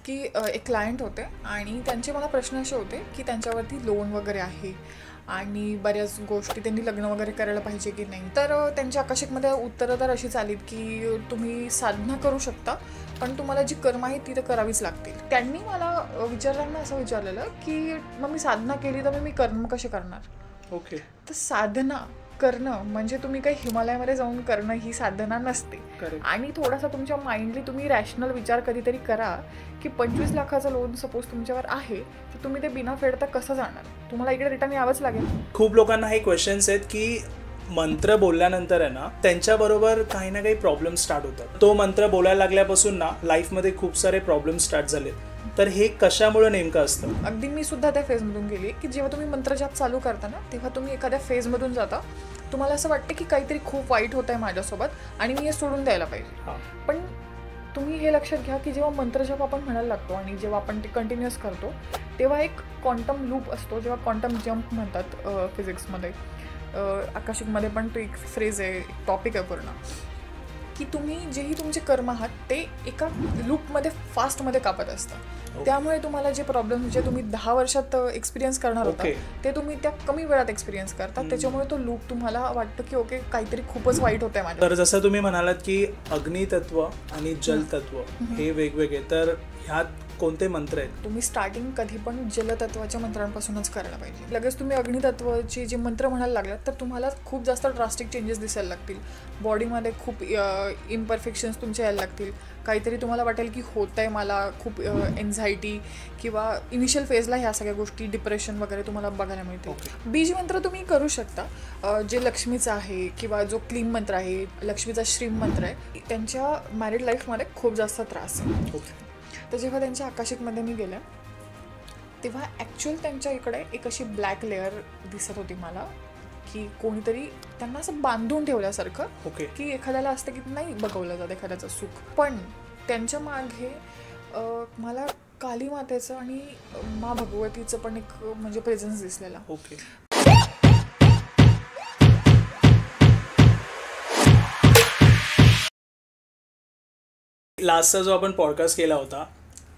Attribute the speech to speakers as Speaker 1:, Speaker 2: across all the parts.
Speaker 1: की एक क्लायंट होते आणि त्यांचे मला प्रश्न असे होते की त्यांच्यावरती लोन वगैरे आहे आणि बऱ्याच गोष्टी त्यांनी लग्न वगैरे करायला पाहिजे की नाही. तर त्यांच्या आकर्षकमध्ये उत्तरं तर अशीच आलीत की तुम्ही साधना करू शकता, पण तुम्हाला जी कर्म आहे ती तर करावीच लागतील. त्यांनी मला विचारताना असं विचारलेलं की मग मी साधना केली तर मी कर्म कसे करणार.
Speaker 2: ओके.
Speaker 1: तर साधना करणं म्हणजे तुम्ही काही हिमालयामध्ये जाऊन करणं ही साधना नसते.
Speaker 2: करेक्ट.
Speaker 1: आणि थोडासा तुमच्या माइंडली तुम्ही रॅशनल विचार कधीतरी करा की 25 लाखाचं लोन सपोज तुमच्यावर आहे, तर तुम्ही ते बिना फेडता कसं जाणार. तुम्हाला इकडे रिटर्न यावंच लागेल.
Speaker 2: खूप लोकांना हे क्वेश्चन्स आहेत की मंत्र बोलल्यानंतर आहे ना त्यांच्याबरोबर काही ना काही प्रॉब्लेम स्टार्ट होतात. तो मंत्र बोलायला लागल्यापासून ना लाईफमध्ये खूप सारे प्रॉब्लेम स्टार्ट झालेत. तर हे कशामुळे नेमकं असतं?
Speaker 1: अगदी मी सुद्धा त्या फेजमधून गेली की जेव्हा तुम्ही मंत्रजाप चालू करता ना, तेव्हा तुम्ही एखाद्या फेजमधून जाता. तुम्हाला असं वाटतं की काहीतरी खूप वाईट होत आहे माझ्यासोबत आणि मी हे सोडून द्यायला पाहिजे. पण तुम्ही हे लक्षात घ्या की जेव्हा मंत्रजाप आपण म्हणायला लागतो आणि जेव्हा आपण ते कंटिन्युअस करतो तेव्हा एक क्वांटम लूप असतो, जेव्हा क्वांटम जम्प म्हणतात फिजिक्समध्ये, आकाशिकमध्ये पण तो एक फ्रेज आहे, एक टॉपिक आहे पूर्ण, की तुम्ही जेही तुमचे कर्म आहात ते एका लूपमध्ये फास्टमध्ये कापत असतात. त्यामुळे तुम्हाला जे प्रॉब्लेम जे तुम्ही 10 वर्षात एक्सपिरियन्स करणार होता ते तुम्ही त्या कमी वेळात एक्सपिरियन्स करतात. त्याच्यामुळे तो लूप तुम्हाला वाटतं की ओके काहीतरी खूपच वाईट होतंय माझ्या.
Speaker 2: तर जसं तुम्ही म्हणालात की अग्नितत्व आणि जलतत्व हे वेगवेगळे, तर ह्यात कोणते मंत्र आहेत?
Speaker 1: तुम्ही स्टार्टिंग कधी पण जलतत्वाच्या मंत्रांपासूनच करायला पाहिजे. लगेच तुम्ही अग्नितत्वाचे जे मंत्र म्हणायला लागलात तर तुम्हाला खूप जास्त ड्रास्टिक चेंजेस दिसायला लागतील. बॉडीमध्ये खूप इम्परफेक्शन्स तुमच्या यायला लागतील. काहीतरी तुम्हाला वाटेल की होत आहे मला खूप एन्झायटी किंवा इनिशियल फेजला ह्या सगळ्या गोष्टी, डिप्रेशन वगैरे तुम्हाला बघायला मिळते. बीज मंत्र तुम्ही करू शकता, जे लक्ष्मीचा आहे किंवा जो क्लीम मंत्र आहे, लक्ष्मीचा श्रीम मंत्र आहे. त्यांच्या मॅरिड लाईफमध्ये खूप जास्त त्रास आहे. तर जेव्हा त्यांच्या आकाशिकमध्ये मी गेले तेव्हा ॲक्च्युअल त्यांच्या इकडे एक अशी ब्लॅक लेअर दिसत होती मला, की कोणीतरी त्यांना असं बांधून ठेवल्यासारखं, की एखाद्याला असतं की नाही बघवलं जातं एखाद्याचं सुख. पण त्यांच्या मागे मला काली मातेचं आणि मा भगवतीचं पण एक म्हणजे प्रेझेन्स दिसलेला.
Speaker 2: लास्टचा जो आपण पॉडकास्ट केला होता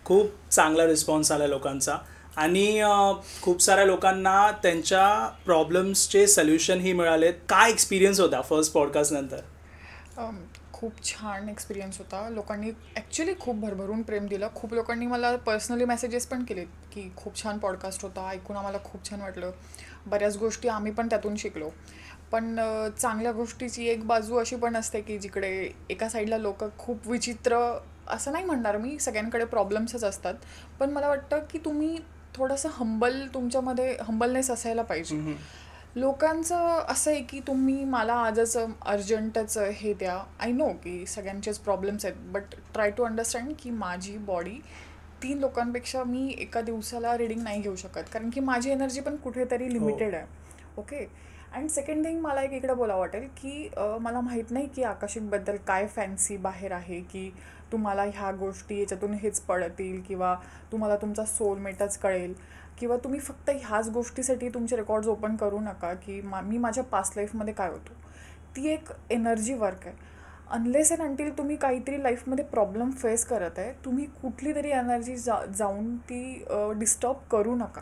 Speaker 2: खूप चांगला रिस्पॉन्स आला लोकांचा आणि खूप साऱ्या लोकांना त्यांच्या प्रॉब्लेम्सचे सोल्युशनही मिळालेत. काय एक्सपिरियन्स होता फर्स्ट पॉडकास्ट नंतर?
Speaker 1: खूप छान एक्सपिरियन्स होता. लोकांनी ॲक्च्युली खूप भरभरून प्रेम दिलं. खूप लोकांनी मला पर्सनली मेसेजेस पण केलेत की खूप छान पॉडकास्ट होता, ऐकून आम्हाला खूप छान वाटलं. बऱ्याच गोष्टी आम्ही पण त्यातून शिकलो. पण चांगल्या गोष्टीची एक बाजू अशी पण असते की जिकडे एका साईडला लोक खूप विचित्र, असं नाही म्हणणार मी, सगळ्यांकडे प्रॉब्लेम्सच असतात, पण मला वाटतं की तुम्ही थोडंसं तुमच्यामध्ये हंबलनेस असायला पाहिजे. लोकांचं असं आहे की तुम्ही मला आजच अर्जंटच हे द्या. आय नो की सगळ्यांचेच प्रॉब्लेम्स आहेत, बट ट्राय टू अंडरस्टँड की माझी बॉडी 3 लोकांपेक्षा मी एका दिवसाला रिडिंग नाही घेऊ शकत, कारण की माझी एनर्जी पण कुठेतरी लिमिटेड आहे. ओके. अँड सेकंड थिंग मला एक इकडे बोलावं वाटेल की मला माहीत नाही की आकाशिकबद्दल काय फॅन्सी बाहेर आहे की तुम्हाला ह्या गोष्टी याच्यातून हेच पडतील किंवा तुम्हाला तुमचा सोलमेटच कळेल किंवा तुम्ही फक्त ह्याच गोष्टीसाठी तुमचे रेकॉर्ड्स ओपन करू नका की मी माझ्या पास्ट लाईफमध्ये काय होतो. ती एक एनर्जी वर्क आहे. अनलेस अँड अंटिल तुम्ही काहीतरी लाईफमध्ये प्रॉब्लेम फेस करत आहे, तुम्ही कुठली तरी एनर्जी जाऊन ती डिस्टर्ब करू नका.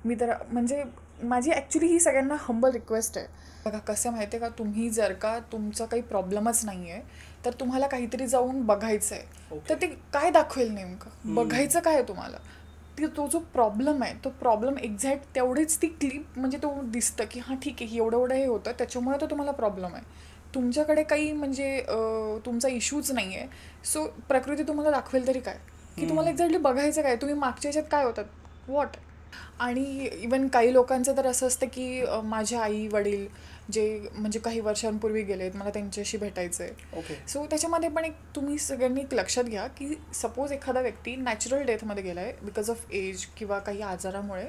Speaker 1: मी तर म्हणजे माझी ॲक्च्युली ही सगळ्यांना हंबल रिक्वेस्ट आहे. बघा कसं माहिती आहे का, तुम्ही जर का तुमचा काही प्रॉब्लेमच नाही आहे तर तुम्हाला काहीतरी जाऊन बघायचं आहे, तर ते काय दाखवेल नेमकं, बघायचं काय आहे तुम्हाला. तो जो प्रॉब्लेम आहे तो प्रॉब्लेम एक्झॅक्ट तेवढीच ती क्लिप म्हणजे तो दिसतं की हां ठीक आहे एवढं हे होतं त्याच्यामुळे तर तुम्हाला प्रॉब्लेम आहे. तुमच्याकडे काही म्हणजे तुमचा इश्यूच नाही आहे. सो प्रकृती तुम्हाला दाखवेल तरी काय, की तुम्हाला एक्झॅक्टली बघायचं काय, तुम्ही मागच्या ह्याच्यात काय होतात, व्हॉट. आणि इवन काही लोकांचं तर असं असतं की माझ्या आई वडील जे म्हणजे काही वर्षांपूर्वी गेलेत, मला त्यांच्याशी भेटायचं आहे. सो त्याच्यामध्ये पण एक तुम्ही सगळ्यांनी एक लक्षात घ्या की सपोज एखादा व्यक्ती नॅचरल डेथमध्ये गेला आहे बिकॉज ऑफ एज किंवा काही आजारामुळे,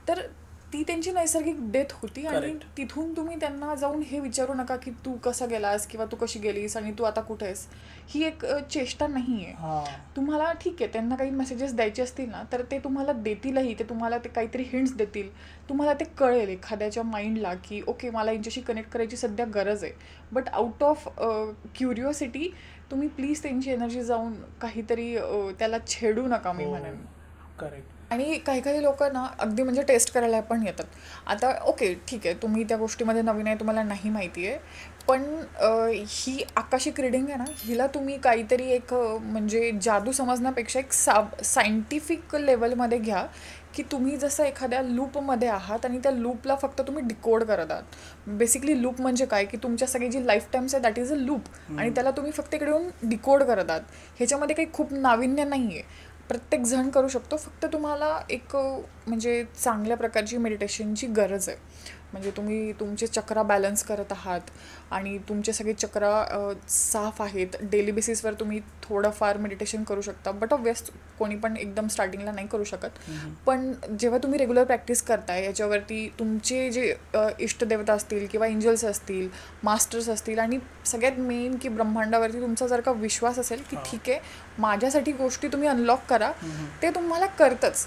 Speaker 1: तर ती त्यांची नैसर्गिक डेथ होती. आणि तिथून तुम्ही त्यांना जाऊन हे विचारू नका की तू कसा गेलास किंवा तू कशी गेलीस आणि तू आता कुठे आहेस. ही एक चेष्टा नाही आहे. तुम्हाला ठीक आहे त्यांना काही मेसेजेस द्यायचे असतील ना तर ते तुम्हाला देतीलही, ते तुम्हाला ते काहीतरी हिंट्स देतील, तुम्हाला ते कळेल एखाद्याच्या माइंडला की ओके मला यांच्याशी कनेक्ट करायची सध्या गरज आहे. बट आउट ऑफ क्युरिओसिटी तुम्ही प्लीज त्यांची एनर्जी जाऊन काहीतरी त्याला छेडू नका, मी म्हणेन.
Speaker 2: करेक्ट.
Speaker 1: आणि काही काही लोक ना अगदी म्हणजे टेस्ट करायला पण येतात. आता ओके ठीक आहे, तुम्ही त्या गोष्टीमध्ये नवीन आहे, तुम्हाला नाही माहिती आहे, पण ही आकाशिक रिडिंग आहे ना, हिला तुम्ही काहीतरी एक म्हणजे जादू समजण्यापेक्षा एक सायंटिफिक लेवलमध्ये घ्या, की तुम्ही जसं एखाद्या लूपमध्ये आहात आणि त्या लूपला फक्त तुम्ही डिकोड करत आहात. बेसिकली लूप म्हणजे काय, की तुमच्या सगळी जी लाईफ टाईम्स आहे दॅट इज अ लूप, आणि त्याला तुम्ही फक्त इकडे येऊन डिकोड करत आहात. ह्याच्यामध्ये काही खूप नाविन्य नाही आहे, प्रत्येक जण करू शकतो. फक्त तुम्हाला एक म्हणजे चांगल्या प्रकारची मेडिटेशनची गरज आहे. म्हणजे तुम्ही तुमचे चक्रा बॅलन्स करत आहात आणि तुमचे सगळे चक्रा साफ आहेत. डेली बेसिसवर तुम्ही थोडंफार मेडिटेशन करू शकता, बट ऑब्वियस कोणी पण एकदम स्टार्टिंगला नाही करू शकत. पण जेव्हा तुम्ही रेग्युलर प्रॅक्टिस करताय याच्यावरती तुमचे जे इष्टदेवता असतील किंवा एंजल्स असतील, मास्टर्स असतील, आणि सगळ्यात मेन की ब्रह्मांडावरती तुमचा जर का विश्वास असेल की ठीक आहे माझ्यासाठी गोष्टी तुम्ही अनलॉक करा, ते तुम्हाला करतच.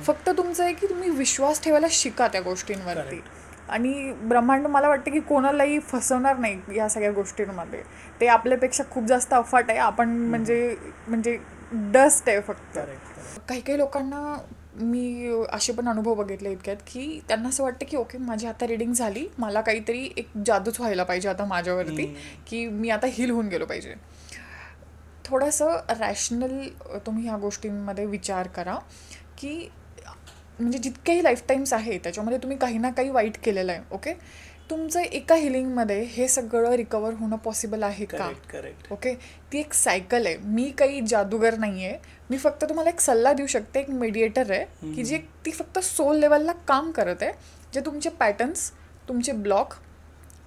Speaker 1: फक्त तुमचं आहे की तुम्ही विश्वास ठेवायला शिका त्या गोष्टींवरती. आणि ब्रह्मांड मला वाटतं की कोणालाही फसवणार नाही या सगळ्या गोष्टींमध्ये. ते आपल्यापेक्षा खूप जास्त अफाट आहे. आपण म्हणजे डस्ट आहे फक्त. काही काही लोकांना मी असे पण अनुभव बघितले इतक्यात की त्यांना असं वाटतं की ओके माझी आता रिडिंग झाली, मला काहीतरी एक जादूच व्हायला पाहिजे आता माझ्यावरती, की मी आता हील होऊन गेलो पाहिजे. थोडंसं रॅशनल तुम्ही ह्या गोष्टींमध्ये विचार करा की म्हणजे जितकेही लाईफ टाईम्स आहे त्याच्यामध्ये तुम्ही काही ना काही वाईट केलेलं आहे. ओके, तुमचं एका हिलिंगमध्ये हे सगळं रिकवर होणं पॉसिबल आहे का? ओके, ती एक सायकल आहे. मी काही जादूगर नाही आहे, मी फक्त तुम्हाला एक सल्ला देऊ शकते, एक मीडिएटर आहे की जे ती फक्त सोल लेवलला काम करत आहे. जे तुमचे पॅटर्न्स, तुमचे ब्लॉक,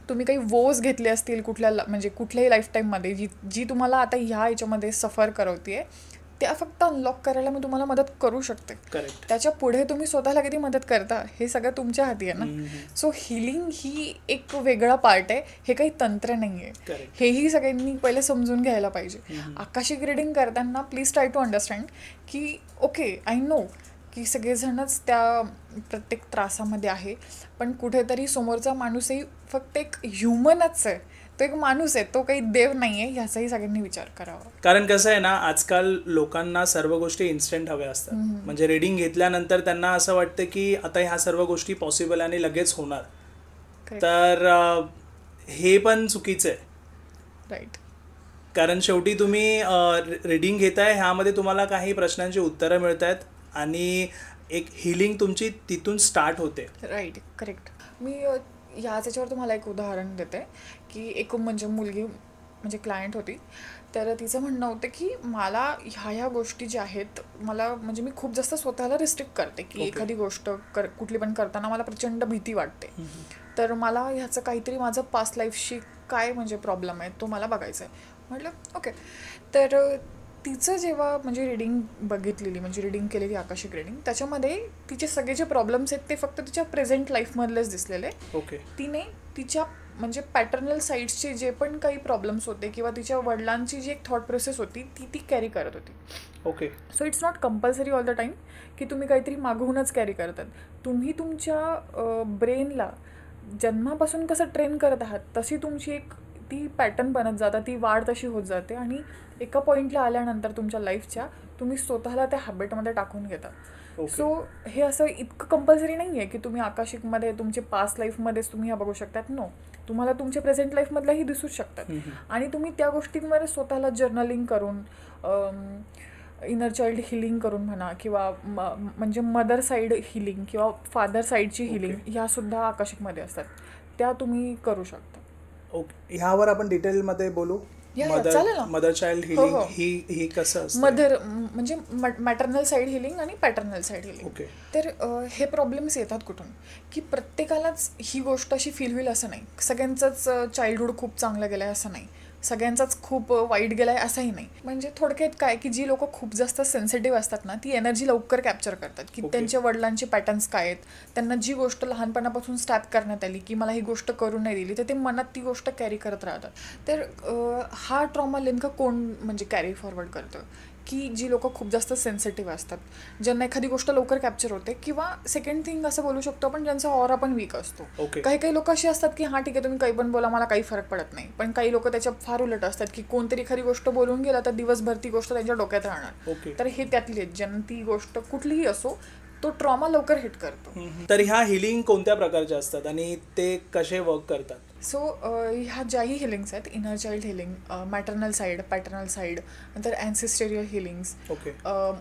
Speaker 1: तुम्ही काही वोज घेतले असतील म्हणजे कुठल्याही लाईफ टाईममध्ये जी तुम्हाला आता ह्या याच्यामध्ये सफर करवते, त्या फक्त अनलॉक करायला मी तुम्हाला मदत करू शकते. त्याच्या पुढे तुम्ही स्वतःला किती मदत करता हे सगळं तुमच्या हाती आहे ना. सो हिलिंग ही एक वेगळा पार्ट आहे, हे काही तंत्र नाही आहे. हेही सगळ्यांनी पहिले समजून घ्यायला पाहिजे. आकाशिक रिडिंग करताना प्लीज ट्राय टू अंडरस्टँड की ओके आय नो की सगळेजणच त्या प्रत्येक त्रासामध्ये आहे, पण कुठेतरी समोरचा माणूसही फक्त एक ह्युमनच आहे, तो एक माणूस आहे, तो काही देव नाही आहे, ह्याचाही सगळ्यांनी विचार करावा.
Speaker 2: कारण कसं आहे ना, आजकाल लोकांना सर्व गोष्टी इन्स्टंट हव्या असतात. म्हणजे रिडिंग घेतल्यानंतर त्यांना असं वाटतं की आता ह्या सर्व गोष्टी पॉसिबल आणि लगेच होणार. तर हे पण चुकीचं आहे.
Speaker 1: राईट.
Speaker 2: कारण शेवटी तुम्ही रिडिंग घेताय, ह्यामध्ये तुम्हाला काही प्रश्नांची उत्तरं मिळत आहेत आणि एक हिलिंग तुमची तिथून स्टार्ट होते.
Speaker 1: Right, correct. मी याच्यावर तुम्हाला एक उदाहरण देते की एक म्हणजे मुलगी म्हणजे क्लायंट होती, तर तिचं म्हणणं होतं की मला ह्या गोष्टी ज्या आहेत मला म्हणजे मी खूप जास्त स्वतःला रिस्ट्रिक्ट करते की एखादी गोष्ट कुठली पण करताना मला प्रचंड भीती वाटते, तर मला ह्याचं काहीतरी माझं पास्ट लाईफशी काय म्हणजे प्रॉब्लेम आहे तो मला बघायचा आहे. म्हटलं ओके. तर तिचं जेव्हा म्हणजे रिडिंग बघितलेली म्हणजे रिडिंग केलेली आकाशिक रिडिंग, त्याच्यामध्ये तिचे सगळे जे प्रॉब्लेम्स आहेत ते फक्त तिच्या प्रेझेंट लाईफमधलेच दिसलेले. तिने तिच्या म्हणजे पॅटर्नल साईड्सचे जे पण काही प्रॉब्लेम्स होते किंवा तिच्या वडिलांची जी एक थॉट प्रोसेस होती ती कॅरी करत होती.
Speaker 2: Okay.
Speaker 1: So it's not compulsory all the time की तुम्ही काहीतरी मागवूनच कॅरी करतात. तुम्ही तुमच्या ब्रेनला जन्मापासून कसं ट्रेन करत आहात तशी तुमची एक ती पॅटर्न बनत जातात, ती वाढ तशी होत जाते आणि एका पॉईंटला आल्यानंतर तुमच्या लाईफच्या तुम्ही स्वतःला त्या हॅबिटमध्ये टाकून घेता. सो हे असं इतकं कंपल्सरी नाही आहे की तुम्ही आकाशिकमध्ये तुमचे पास्ट लाईफमध्येच तुम्ही ह्या बघू शकतात. नो, तुम्हाला तुमच्या प्रेझेंट लाईफमधल्याही दिसूच शकतात आणि तुम्ही त्या गोष्टींवर स्वतःला जर्नलिंग करून इनर चाइल्ड हिलिंग करून म्हणा किंवा म्हणजे मदर साईड हिलिंग किंवा फादर साईडची हिलिंग ह्यासुद्धा आकाशिकमध्ये असतात, त्या तुम्ही करू शकता.
Speaker 2: ओके, ह्यावर आपण डिटेलमध्ये बोलू. मदर चाइल्ड हिलिंग ही कसं असतं?
Speaker 1: मदर म्हणजे मॅटर्नल साईड हिलिंग आणि पॅटर्नल साईड हिलिंग. तर हे प्रॉब्लेम्स येतात कुठून की प्रत्येकालाच ही गोष्ट अशी फील होईल असं नाही. सगळ्यांचंच चाइल्डहूड खूप चांगलं गेलं आहे असं नाही, सगळ्यांचाच खूप वाईट गेला आहे असंही नाही. म्हणजे थोडक्यात काय की जी लोक खूप जास्त सेन्सिटिव्ह असतात ना ती एनर्जी लवकर कॅप्चर करतात की त्यांच्या वडिलांचे पॅटर्न्स काय आहेत, त्यांना जी गोष्ट लहानपणापासून स्टार्ट करण्यात आली की मला ही गोष्ट करू नाही दिली तर ते मनात ती गोष्ट कॅरी करत राहतात. तर हा ट्रॉमा नेमका कोण म्हणजे कॅरी फॉरवर्ड करतं की जी लोक खूप जास्त सेन्सिटिव्ह असतात, ज्यांना एखादी गोष्ट लवकर कॅप्चर होते, किंवा सेकंड थिंग असं बोलू शकतो आपण, ज्यांचा ऑरा पण वीक असतो.
Speaker 2: ओके.
Speaker 1: काही काही लोक अशी असतात की हां ठीक आहे तुम्ही काही पण बोला, मला काही फरक पडत नाही. पण काही लोक त्याच्या फार उलट असतात की कोणतरी एखादी गोष्ट बोलून गेला तर दिवसभर ती गोष्ट त्यांच्या डोक्यात राहणार.
Speaker 2: ओके.
Speaker 1: तर हे त्यातली आहेत ज्यांना ती गोष्ट कुठलीही असो तो ट्रॉमा लवकर हिट करतो.
Speaker 2: तर ह्या हिलिंग कोणत्या प्रकारच्या असतात आणि ते कसे वर्क करतात?
Speaker 1: सो ह्या ज्याही हिलिंग्स आहेत, inner child healing, maternal side, paternal side, नंतर ancestral healings,
Speaker 2: okay.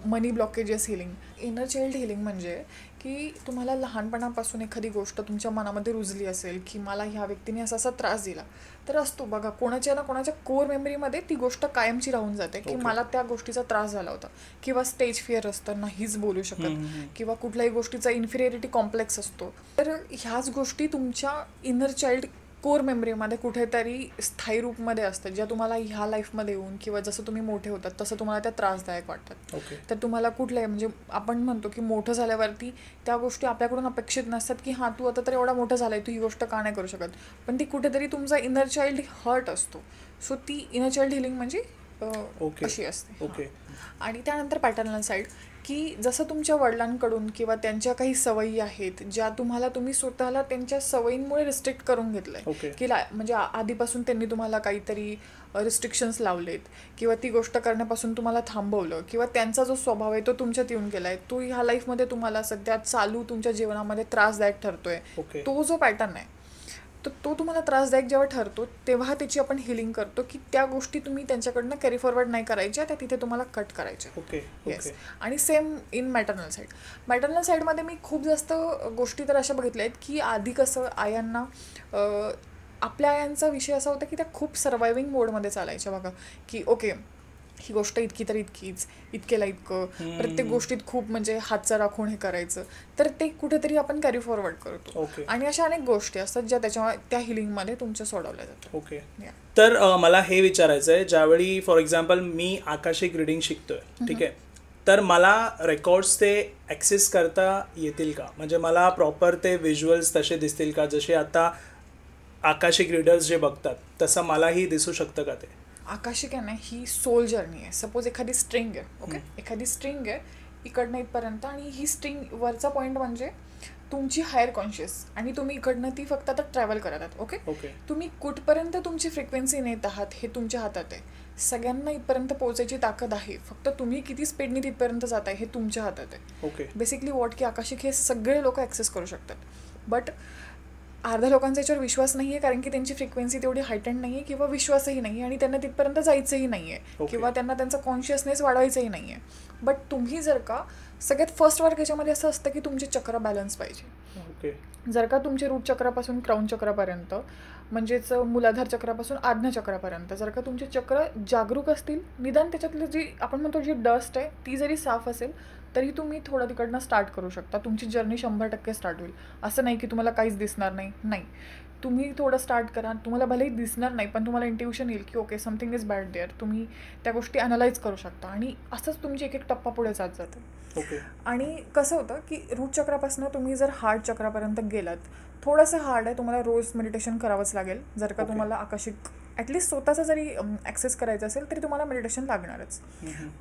Speaker 1: Money blockages healing. Inner child healing म्हणजे की तुम्हाला लहानपणापासून एखादी गोष्ट तुमच्या मनामध्ये रुजली असेल की मला ह्या व्यक्तीने असा असा त्रास दिला, तर असतो बघा कोणाच्या ना कोणाच्या कोर मेमरीमध्ये ती गोष्ट कायमची राहून जाते की मला त्या गोष्टीचा त्रास झाला होता. किंवा स्टेज फिअर असतं, नाहीच बोलू शकत, किंवा कुठल्याही गोष्टीचा इन्फिरियरिटी कॉम्प्लेक्स असतो. तर ह्याच गोष्टी तुमच्या इनर चाइल्ड कोर मेमरीमध्ये कुठेतरी स्थायी रूपमध्ये असतात, ज्या तुम्हाला ह्या लाईफमध्ये येऊन किंवा जसं तुम्ही मोठे होतात तसं तुम्हाला त्या त्रासदायक वाटतात.
Speaker 2: ओके.
Speaker 1: तर तुम्हाला कुठल्याही म्हणजे आपण म्हणतो की मोठं झाल्यावरती त्या गोष्टी आपल्याकडून अपेक्षित नसतात की हां तू आता तर एवढा मोठा झालाय, तू ही गोष्ट का नाही करू शकत, पण ती कुठेतरी तुमचा इनर चाइल्ड हर्ट असतो. सो ती इनर चाइल्ड हिलिंग म्हणजे अशी असते.
Speaker 2: ओके.
Speaker 1: आणि त्यानंतर पॅटर्नल साईड, की जसं तुमच्या वडिलांकडून किंवा त्यांच्या काही सवयी आहेत ज्या तुम्ही स्वतःला त्यांच्या सवयींमुळे रिस्ट्रिक्ट करून घेतलंय,
Speaker 2: ओके.
Speaker 1: की म्हणजे आधीपासून त्यांनी तुम्हाला काहीतरी रिस्ट्रिक्शन्स लावलेत किंवा ती गोष्ट करण्यापासून तुम्हाला थांबवलं, किंवा त्यांचा जो स्वभाव आहे तो तुमच्यात येऊन गेलाय, तो ह्या लाईफमध्ये तुम्हाला सध्या चालू तुमच्या जीवनामध्ये त्रासदायक ठरतोय.
Speaker 2: ओके.
Speaker 1: तो जो पॅटर्न आहे तर तो तुम्हाला त्रासदायक जेव्हा ठरतो तेव्हा त्याची आपण हिलिंग करतो की त्या गोष्टी तुम्ही त्यांच्याकडनं कॅरी फॉरवर्ड नाही करायच्या, त्या तिथे तुम्हाला कट करायच्या.
Speaker 2: ओके.
Speaker 1: येस. आणि same in maternal side. Maternal साईडमध्ये मी खूप जास्त गोष्टी तर अशा बघितल्या आहेत की आधी कसं आयांना आपल्या आयांचा विषय असा होता की त्या खूप सर्वायविंग मोडमध्ये चालायच्या बघा, की ओके ही गोष्ट इतकी तर इतकीच, इतकेला इतकं, प्रत्येक गोष्टीत खूप म्हणजे हातचा राखून हे करायचं, तर ते कुठेतरी आपण कॅरी फॉरवर्ड करतो.
Speaker 2: ओके.
Speaker 1: आणि अशा अनेक गोष्टी असतात ज्या त्या हिलिंगमध्ये तुमच्या सोडवल्या जातात.
Speaker 2: ओके. तर मला हे विचारायचं आहे, ज्यावेळी for example me Akashic reading शिकतोय, ठीक आहे, तर मला रेकॉर्ड्स ते ॲक्सेस करता येतील का? म्हणजे मला प्रॉपर ते व्हिज्युअल्स तसे दिसतील का, जसे आता आकाशिक रीडर्स जे बघतात तसं मलाही दिसू शकतं का ते?
Speaker 1: आकाशिक आहे ना ही सोल जर्नी आहे. सपोज एखादी स्ट्रिंग आहे, ओके, एखादी स्ट्रिंग आहे इकडनं इथपर्यंत, आणि ही स्ट्रिंग वरचा पॉईंट म्हणजे तुमची हायर कॉन्शियस, आणि तुम्ही इकडनं ती फक्त आता ट्रॅव्हल करत आहात. ओके.
Speaker 2: ओके.
Speaker 1: तुम्ही कुठपर्यंत तुमची फ्रिक्वेन्सी नेत आहात हे तुमच्या हातात आहे. सगळ्यांना इथपर्यंत पोहोचायची ताकद आहे, फक्त तुम्ही किती स्पीडने तिथपर्यंत जाताय हे तुमच्या हातात आहे.
Speaker 2: ओके.
Speaker 1: बेसिकली वॉट की आकाशिक हे सगळे लोक ॲक्सेस करू शकतात, बट अर्ध्या लोकांचा याच्यावर विश्वास नाही आहे, कारण की त्यांची फ्रिक्वेन्सी तेवढी हायटंड नाही आहे किंवा विश्वासही नाही आहे, आणि त्यांना तिथपर्यंत जायचंही नाही आहे, किंवा त्यांना त्यांचा कॉन्शियसनेस वाढवायचंही नाही आहे. बट तुम्ही जर का सगळ्यात फर्स्ट वर्क याच्यामध्ये असं असतं की तुमचे चक्र बॅलन्स पाहिजे.
Speaker 2: ओके.
Speaker 1: जर का तुमचे रूट चक्रापासून क्राऊन चक्रापर्यंत, म्हणजेच मूलाधार चक्रापासून आज्ञा चक्रापर्यंत जर का तुमचे चक्र जागरूक असतील, निदान त्याच्यातली जी आपण म्हणतो जी डस्ट आहे ती जरी साफ असेल तरी तुम्ही थोडं तिकडनं स्टार्ट करू शकता. तुमची जर्नी 100% स्टार्ट होईल. असं नाही की तुम्हाला काहीच दिसणार नाही. तुम्ही थोडं स्टार्ट करा, तुम्हाला भलेही दिसणार नाही पण तुम्हाला इंट्युशन येईल की okay something is bad there. तुम्ही त्या गोष्टी अनालाइज करू शकता, आणि असंच तुमची एक टप्पा पुढे जात जाते.
Speaker 2: ओके.
Speaker 1: आणि कसं होतं की रूट चक्रापासून तुम्ही जर हार्ट चक्रापर्यंत गेलात, थोडंसं हार्ड आहे, तुम्हाला रोज मेडिटेशन करावंच लागेल. जर का तुम्हाला आकाशिक ॲटलिस्ट स्वतःचा जरी ॲक्सेस करायचा असेल तरी तुम्हाला मेडिटेशन लागणारच.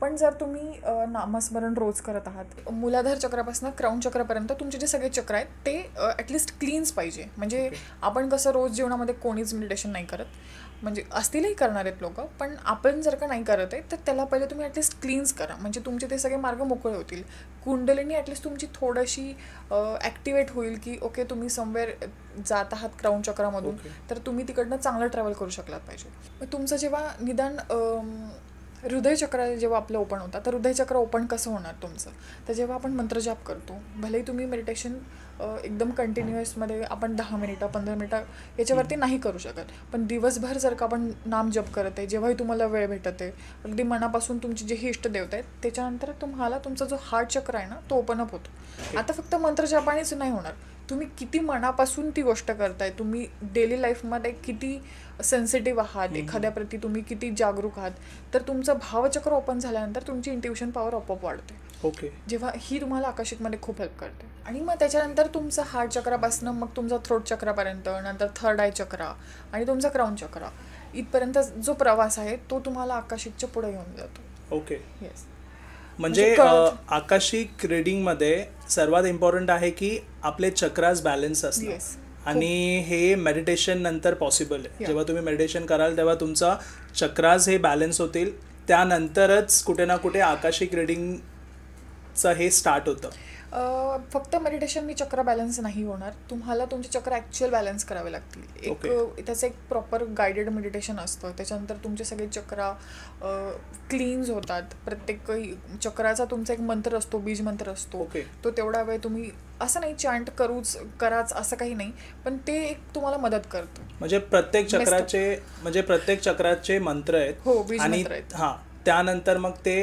Speaker 1: पण जर तुम्ही नामस्मरण रोज करत आहात, मूलाधार चक्रापासून क्राऊन चक्रापर्यंत तुमचे जे सगळे चक्र आहेत ते ॲटलिस्ट क्लीन्स पाहिजे. म्हणजे आपण कसं रोज जीवनामध्ये कोणीच मेडिटेशन नाही करत, म्हणजे असतीलही करणार आहेत लोक, पण आपण जर का नाही करत आहे तर त्याला पहिले तुम्ही ॲटलिस्ट क्लीन्स करा, म्हणजे तुमचे ते सगळे मार्ग मोकळे होतील. कुंडलिनी ॲटलिस्ट तुमची थोडीशी ॲक्टिवेट होईल की ओके तुम्ही समवेअर जात आहात क्राऊन चक्रामधून, तर तुम्ही तिकडनं चांगलं ट्रॅव्हल करू शकलात पाहिजे. मग तुमचं जेव्हा निदान हृदयचक्र जेव्हा आपलं ओपन होतं, तर हृदयचक्र ओपन कसं होणार तुमचं, तर जेव्हा आपण मंत्रजाप करतो, भलेही तुम्ही मेडिटेशन एकदम कंटिन्युअसमध्ये आपण 10 मिनिटं 15 मिनिटं याच्यावरती नाही करू शकत, पण दिवसभर जर का आपण नाम जप करत आहे, जेव्हाही तुम्हाला वेळ भेटत आहे, अगदी मनापासून तुमची जे ही इष्टदेवता आहेत, त्याच्यानंतर तुम्हाला तुमचा जो हार्ट चक्र आहे ना तो ओपन अप होतो. आता फक्त मंत्रजापानेच नाही होणार, तुम्ही किती मनापासून ती गोष्ट करताय, तुम्ही डेली लाईफमध्ये किती सेन्सिटिव्ह आहात, एखाद्याप्रती तुम्ही किती जागरूक आहात, तर तुमचं भावचक्र ओपन झाल्यानंतर तुमची इंट्युशन पॉवर आपोआप वाढते.
Speaker 2: ओके.
Speaker 1: जेव्हा ही तुम्हाला आकाशिकमध्ये खूप हेल्प करते. आणि मग त्याच्यानंतर तुमचं हार्ट चक्रापासून मग तुमचा थ्रोट चक्रापर्यंत, नंतर थर्ड आय चक्रा आणि तुमचा क्राऊन चक्रा, इथपर्यंत जो प्रवास आहे तो तुम्हाला आकाशिकच्या पुढे घेऊन जातो.
Speaker 2: ओके.
Speaker 1: येस.
Speaker 2: म्हणजे आकाशिक रिडिंगमध्ये सर्वात इम्पॉर्टंट आहे की आपले चक्रास बॅलन्स असतात
Speaker 1: येस
Speaker 2: आणि हे मेडिटेशन नंतर पॉसिबल आहे. जेव्हा तुम्ही मेडिटेशन कराल तेव्हा तुमचा चक्रास हे बॅलन्स होतील, त्यानंतरच कुठे ना कुठे आकाशिक रिडिंगचं हे स्टार्ट होतं.
Speaker 1: फक्त मेडिटेशननी चक्र बॅलन्स नाही होणार, तुम्हाला तुमचे चक्र ॲक्च्युअल बॅलन्स करावे लागतील. त्याचं एक प्रॉपर गायडेड मेडिटेशन असतं, त्याच्यानंतर तुमचे सगळे चक्र क्लीन्स होतात. प्रत्येक चक्राचा तुमचा एक मंत्र असतो, बीज मंत्र असतो, तो तेवढा वेळ तुम्ही असं नाही चांट कराच असं काही नाही, पण ते एक तुम्हाला मदत करतं.
Speaker 2: म्हणजे प्रत्येक चक्राचे मंत्र आहेत.
Speaker 1: हो, बीज मंत्र आहेत.
Speaker 2: हां, त्यानंतर मग ते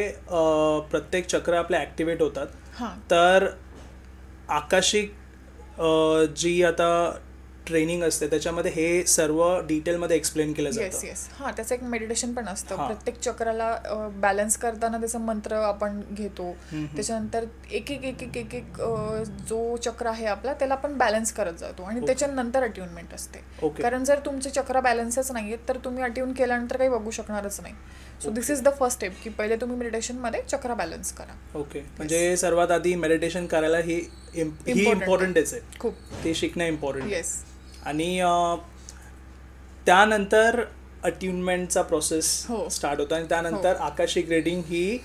Speaker 2: प्रत्येक चक्र आपले ॲक्टिवेट होतात. तर आकाशिक जी आता ट्रेनिंग असते त्याच्यामध्ये हे सर्व डिटेलमध्ये एक्सप्लेन केलं जातं.
Speaker 1: येस हां, त्याचं एक मेडिटेशन पण असतं. प्रत्येक चक्राला बॅलन्स करताना त्याचा मंत्र आपण घेतो, त्याच्यानंतर एक एक जो चक्र आहे आपला त्याला आपण बॅलन्स करत जातो आणि त्याच्यानंतर अट्युनमेंट असते. कारण जर तुमचे चक्र बॅलन्सच नाही आहेत तर तुम्ही अट्यून केल्यानंतर काही बघू शकणारच नाही. So this is the first step की पहिले तुम्ही मेडिटेशनमध्ये चक्र बॅलन्स करा.
Speaker 2: म्हणजे सर्वात आधी मेडिटेशन करायला ही इम्पॉर्टंटच आहे, खूप ते शिकणं इम्पॉर्टंट.
Speaker 1: येस.
Speaker 2: आणि त्यानंतर अट्युनमेंटचा प्रोसेस स्टार्ट होतो आणि त्यानंतर आकाशिक रीडिंग ही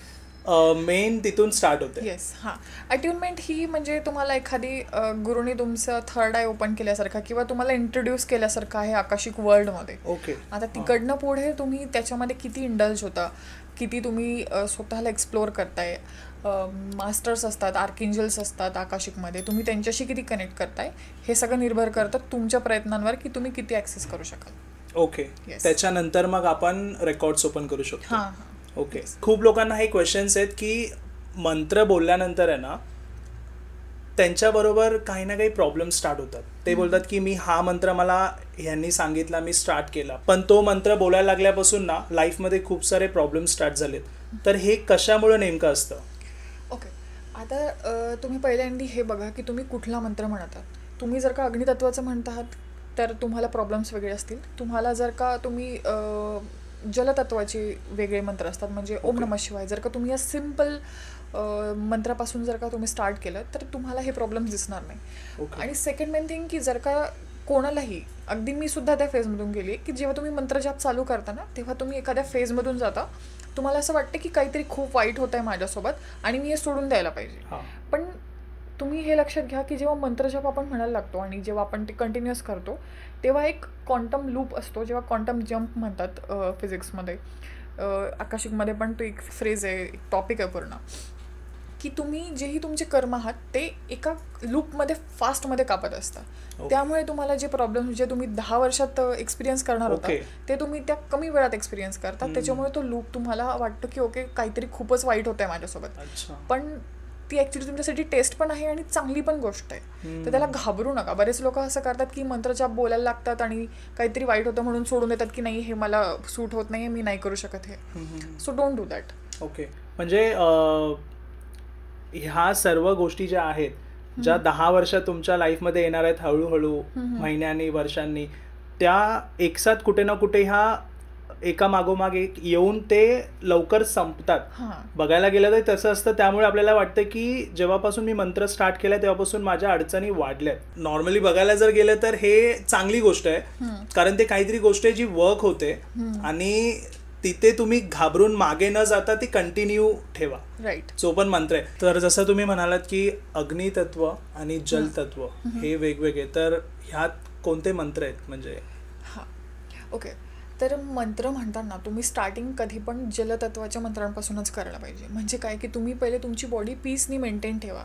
Speaker 2: मेन तिथून स्टार्ट होते.
Speaker 1: येस हां, अट्युनमेंट ही म्हणजे तुम्हाला एखादी गुरुनी तुमचं थर्ड आय ओपन केल्यासारखं किंवा तुम्हाला इंट्रोड्यूस केल्यासारखं आहे आकाशिक वर्ल्डमध्ये. आता तिकडनं पुढे तुम्ही त्याच्यामध्ये किती इंडल्ज होता, किती तुम्ही स्वतःला एक्सप्लोअर करताय. मास्टर्स असतात, आर्किंजल्स असतात आकाशिकमध्ये, तुम्ही त्यांच्याशी किती कनेक्ट करताय हे सगळं निर्भर करतं तुमच्या प्रयत्नांवर की तुम्ही किती ॲक्सेस करू शकाल.
Speaker 2: त्याच्यानंतर मग आपण रेकॉर्ड्स ओपन करू शकतो. खूप लोकांना हे क्वेश्चन्स आहेत की मंत्र बोलल्यानंतर आहे ना त्यांच्याबरोबर काही ना काही प्रॉब्लेम स्टार्ट होतात. ते बोलतात की मी हा मंत्र मला ह्यांनी सांगितला, मी स्टार्ट केला, पण तो मंत्र बोलायला लागल्यापासून ना लाईफमध्ये खूप सारे प्रॉब्लेम स्टार्ट झालेत. तर हे कशामुळे नेमकं असतं?
Speaker 1: आता तुम्ही पहिल्यांदा हे बघा की तुम्ही कुठला मंत्र म्हणत आहात. तुम्ही जर का अग्नितत्वाचं म्हणत आहात तर तुम्हाला प्रॉब्लेम्स वेगळे असतील. तुम्हाला जर का तुम्ही जलतत्वाचे वेगळे मंत्र असतात, म्हणजे ओम नमः शिवाय, जर का तुम्ही या सिम्पल मंत्रापासून जर का तुम्ही स्टार्ट केलं तर तुम्हाला हे प्रॉब्लेम्स दिसणार नाही. आणि सेकंड मेन थिंग की जर का कोणालाही, अगदी मी सुद्धा त्या फेजमधून गेली की जेव्हा तुम्ही मंत्रजाप चालू करता ना तेव्हा तुम्ही एखाद्या फेजमधून जाता, तुम्हाला असं वाटतं की काहीतरी खूप वाईट होत आहे माझ्यासोबत आणि मी हे सोडून द्यायला पाहिजे. पण तुम्ही हे लक्षात घ्या की जेव्हा मंत्रजाप आपण म्हणायला लागतो आणि जेव्हा आपण ते कंटिन्युअस करतो तेव्हा एक क्वांटम लूप असतो, जेव्हा क्वांटम जम्प म्हणतात फिजिक्समध्ये, आकाशिकमध्ये पण तो एक फ्रेज आहे, एक टॉपिक आहे पूर्ण, की तुम्ही जेही तुमचे कर्म आहात ते एका लूपमध्ये फास्टमध्ये कापत असता. त्यामुळे तुम्हाला जे प्रॉब्लेम जे तुम्ही 10 वर्षात एक्सपिरियन्स करणार होता ते तुम्ही त्या कमी वेळात एक्सपिरियन्स करतात. त्याच्यामुळे तो लूप तुम्हाला वाटतं की ओके काहीतरी खूपच वाईट होत आहे माझ्यासोबत, पण ती ॲक्च्युली तुमच्यासाठी टेस्ट पण आहे आणि चांगली पण गोष्ट आहे. तर त्याला घाबरू नका. बरेच लोक असं करतात की मंत्रजाप बोलायला लागतात आणि काहीतरी वाईट होतं म्हणून सोडून देतात की नाही हे मला सूट होत नाही, मी नाही करू शकत हे. So don't do that.
Speaker 2: म्हणजे ह्या सर्व गोष्टी ज्या आहेत, ज्या 10 वर्षात तुमच्या लाईफमध्ये येणार आहेत हळूहळू, महिन्यांनी, वर्षांनी, त्या एकसाथ कुठे ना कुठे ह्या एका मागोमाग एक येऊन ते लवकर संपतात. बघायला गेलं तर तसं असतं. त्यामुळे आपल्याला वाटतं की जेव्हापासून मी मंत्र स्टार्ट केला तेव्हापासून माझ्या अडचणी वाढल्यात. नॉर्मली बघायला जर गेलं तर हे चांगली गोष्ट आहे, कारण ते काहीतरी गोष्ट आहे जी वर्क होते आणि तिथे तुम्ही घाबरून मागे न जाता ती कंटिन्यू ठेवा.
Speaker 1: राईट.
Speaker 2: जो पण मंत्र आहे. तर जसं तुम्ही म्हणालात की अग्नितत्व आणि जलतत्व हे वेगवेगळे, तर ह्यात कोणते मंत्र आहेत? म्हणजे
Speaker 1: तर मंत्र म्हणताना तुम्ही स्टार्टिंग कधी पण जलतत्वाच्या मंत्रांपासूनच करायला पाहिजे. म्हणजे काय की तुम्ही पहिले तुमची बॉडी पीसनी मेंटेन ठेवा.